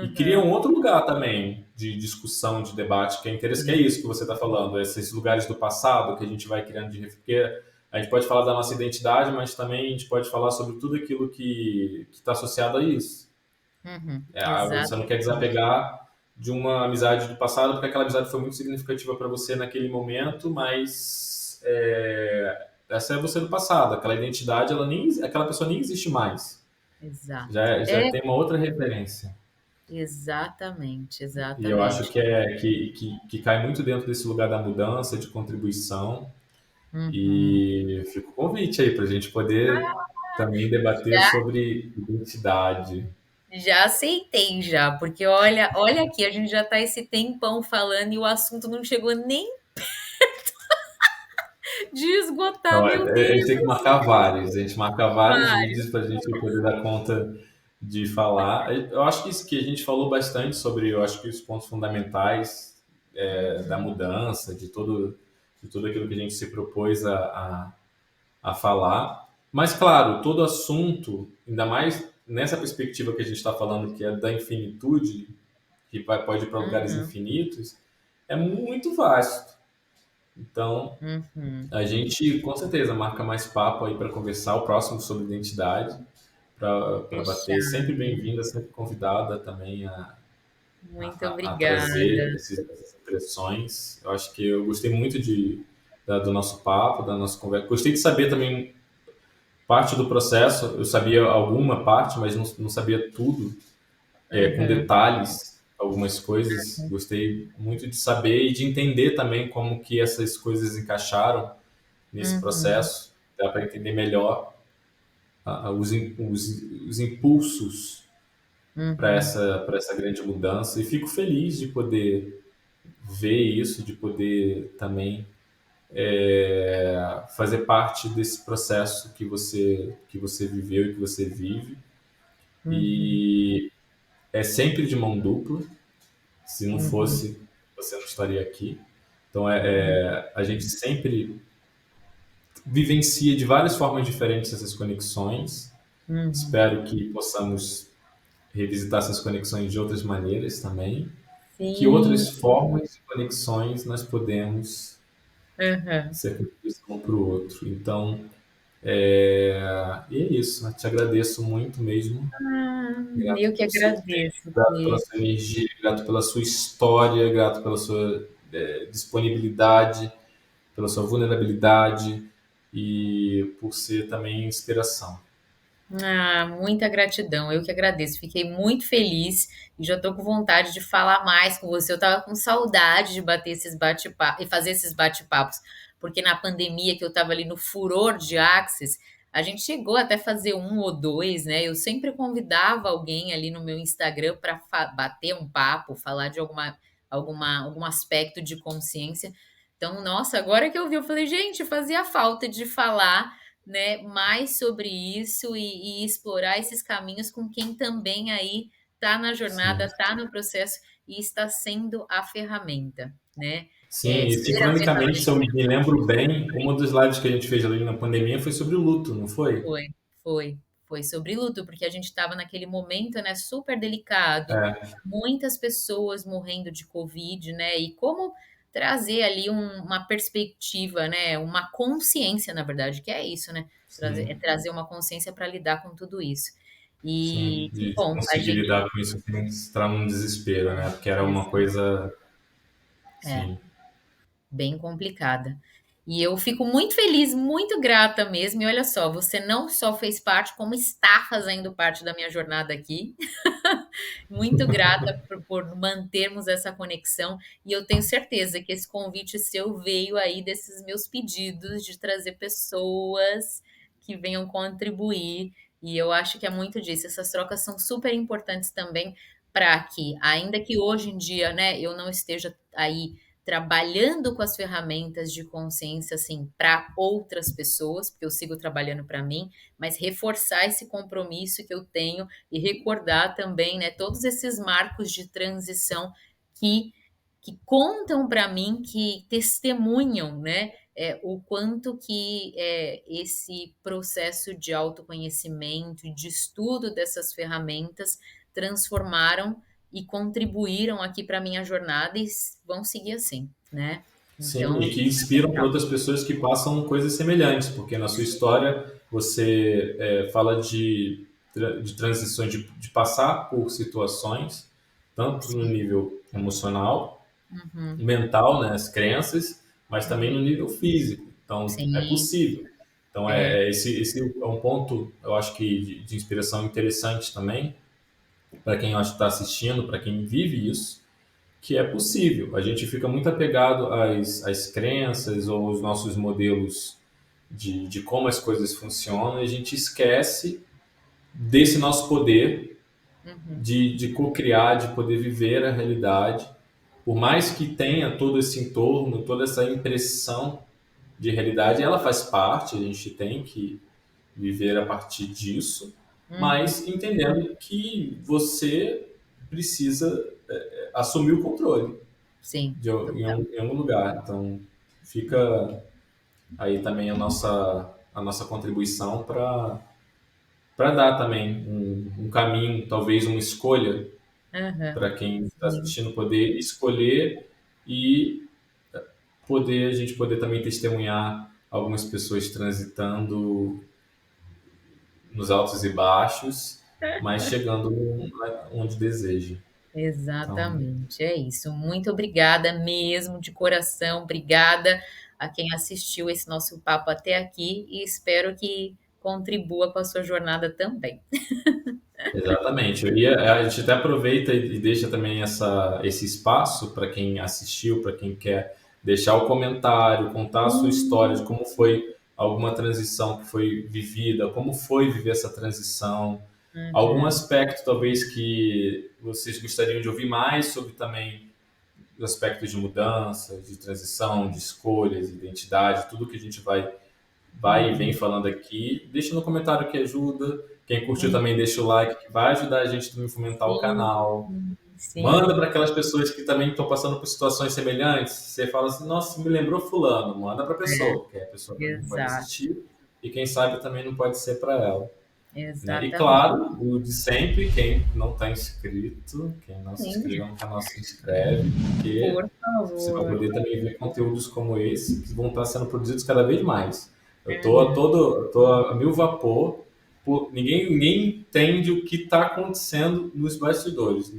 e cria um aham. outro lugar também de discussão, de debate, que é interessante, que é Sim. isso que você está falando, esses lugares do passado que a gente vai criando de porque a gente pode falar da nossa identidade, mas também a gente pode falar sobre tudo aquilo que está associado a isso. Uhum. Você não quer Exatamente. desapegar de uma amizade do passado, porque aquela amizade foi muito significativa para você naquele momento, mas essa é você do passado. Aquela identidade, aquela pessoa nem existe mais. Exato. Já É, tem uma outra referência. exatamente, E eu acho exatamente. que cai muito dentro desse lugar da mudança, de contribuição. Uhum. E fica o convite aí para a gente poder também debater Já, sobre identidade. já aceitei já, porque olha aqui, a gente já está esse tempão falando e o assunto não chegou nem de esgotar, Então, meu a gente Deus tem que do marcar céu. vários. A gente marca vários Vários. vídeos para a gente poder dar conta de falar. Eu acho que isso que a gente falou bastante sobre, eu acho que os pontos fundamentais da Uhum, mudança, de tudo aquilo que a gente se propôs a falar. Mas, claro, todo assunto, ainda mais nessa perspectiva que a gente está falando, que é da infinitude, pode ir para lugares uhum, infinitos, é muito vasto. Então, uhum. a gente com certeza marca mais papo aí para conversar, o próximo sobre identidade, para bater. Sempre Fechado. bem-vinda, sempre convidada também Muito a trazer obrigada. essas impressões. Eu acho que eu gostei muito do nosso papo, da nossa conversa. Gostei de saber também parte do processo. Eu sabia alguma parte, mas não sabia tudo, com Uhum, detalhes, algumas coisas. Gostei muito de saber e de entender também como que essas coisas encaixaram nesse uhum, processo. Dá para entender melhor os impulsos uhum, para essa grande mudança. E fico feliz de poder ver isso, de poder também fazer parte desse processo que você viveu e que você vive. uhum, E é sempre de mão dupla. Se não uhum, fosse, você não estaria aqui. Então, uhum, a gente sempre vivencia de várias formas diferentes essas conexões. uhum. Espero que possamos revisitar essas conexões de outras maneiras também. Que Sim. outras formas de conexões nós podemos Aham. ser contribuição um para o outro. Então, e é isso. Eu te agradeço muito mesmo. Ah, Grato eu que pelo seu agradeço, tempo, grato pela Fê. sua energia, grato pela sua história, grato pela sua disponibilidade, pela sua vulnerabilidade e por ser também inspiração. Ah, muita gratidão, eu que agradeço. Fiquei muito feliz e já estou com vontade de falar mais com você. Eu estava com saudade de bater esses bate-papos e fazer esses bate-papos, porque na pandemia que eu estava ali no furor de Axis, a gente chegou até fazer um ou dois, né? Eu sempre convidava alguém ali no meu Instagram para bater um papo, falar de algum aspecto de consciência. Então, nossa, agora que eu vi, eu falei, gente, fazia falta de falar, né, mais sobre isso e explorar esses caminhos com quem também aí está na jornada, Sim. está no processo e está sendo a ferramenta, né? Sim, e Ser a sincronicamente, se eu ferramenta. me lembro bem, uma dos lives que a gente fez ali na pandemia foi sobre o luto, não foi? Foi, foi sobre luto, porque a gente estava naquele momento, né, super delicado, É, muitas pessoas morrendo de Covid, né? E como trazer ali uma perspectiva, né? Uma consciência, na verdade, que é isso, né? sim, Trazer uma consciência para lidar com tudo isso. sim, E de bom, a conseguir gente lidar com isso sem entrar num desespero, né? Porque era uma exa- coisa É, sim. bem complicada. E eu fico muito feliz, muito grata mesmo. E olha só, você não só fez parte, como está fazendo parte da minha jornada aqui. Muito grata por mantermos essa conexão. E eu tenho certeza que esse convite seu veio aí desses meus pedidos de trazer pessoas que venham contribuir. E eu acho que é muito disso. Essas trocas são super importantes também para que, ainda que hoje em dia, né, eu não esteja aí trabalhando com as ferramentas de consciência assim para outras pessoas, porque eu sigo trabalhando para mim, mas reforçar esse compromisso que eu tenho e recordar também, né, todos esses marcos de transição que que contam para mim, que testemunham, né, o quanto que esse processo de autoconhecimento e de estudo dessas ferramentas transformaram e contribuíram aqui para minha jornada e vão seguir assim, né? Sim, Então, e que inspiram para outras pessoas que passam coisas semelhantes, porque na sua história você fala de transições, de passar por situações, tanto no sim, nível emocional, uhum, mental, né, as crenças, mas também uhum, no nível físico. Então, é sim, possível. Então, é, esse é um ponto, eu acho que de inspiração interessante também, para quem está assistindo, para quem vive isso, que é possível. A gente fica muito apegado às crenças ou aos nossos modelos de como as coisas funcionam e a gente esquece desse nosso poder uhum, de co-criar, de poder viver a realidade. Por mais que tenha todo esse entorno, toda essa impressão de realidade, ela faz parte, a gente tem que viver a partir disso, uhum, mas entendendo que você precisa assumir o controle sim, em algum lugar. Então, fica aí também a nossa contribuição para dar também um caminho, talvez uma escolha aham, para quem está sim, assistindo poder escolher e poder a gente poder também testemunhar algumas pessoas transitando nos altos e baixos, mas chegando onde deseja. Então, exatamente, é isso. Muito obrigada mesmo, de coração, obrigada a quem assistiu esse nosso papo até aqui e espero que contribua com a sua jornada também. exatamente. A gente até aproveita e deixa também esse espaço para quem assistiu, para quem quer deixar o comentário, contar a sua história de Hum, como foi alguma transição que foi vivida, como foi viver essa transição, algum uhum, aspecto talvez que vocês gostariam de ouvir mais sobre também os aspectos de mudança, de transição, de escolhas, identidade, tudo que a gente vai e vem uhum, falando aqui. Deixa no comentário que ajuda. Quem curtiu uhum. também deixa o like, que vai ajudar a gente também a fomentar o canal. Sim, sim, Manda para aquelas pessoas que também estão passando por situações semelhantes. Você fala assim, nossa, me lembrou fulano. Manda para a pessoa, porque a pessoa também pode exato, assistir e quem sabe também não pode ser para ela. Né? E exatamente. claro, o de sempre, quem não está inscrito, quem não se Sim, inscreveu no canal, se inscreve, porque por você vai favor. poder também ver conteúdos como esse que vão estar sendo produzidos cada vez mais. Uhum, Eu tô a mil vapor, ninguém entende o que está acontecendo nos bastidores.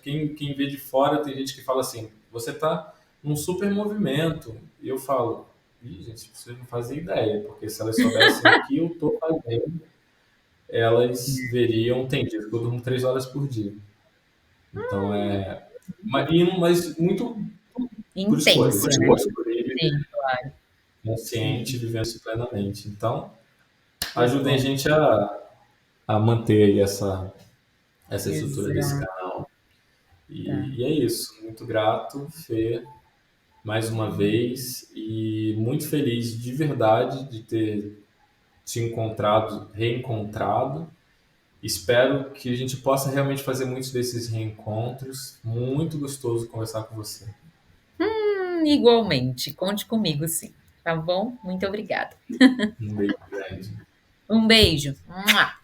Quem vê de fora, tem gente que fala assim, você está num super movimento. E eu falo, ih, gente, vocês não fazem ideia, porque se elas soubessem o que eu estou fazendo, elas veriam, tem dias que eu durmo 3 horas por dia. Então mas muito por escolha, intenso, né? eu escolhi viver Sim, claro, consciente, sim, vivendo isso plenamente. Então, que ajudem a bom. gente a manter aí essa estrutura desse Exato, canal. tá. E é isso. Muito grato, Fê, mais uma vez, e muito feliz de verdade de ter te encontrado, reencontrado. Espero que a gente possa realmente fazer muitos desses reencontros. Muito gostoso conversar com você. Igualmente, conte comigo sim, tá bom? Muito obrigada. Um beijo grande. Um beijo. Mua.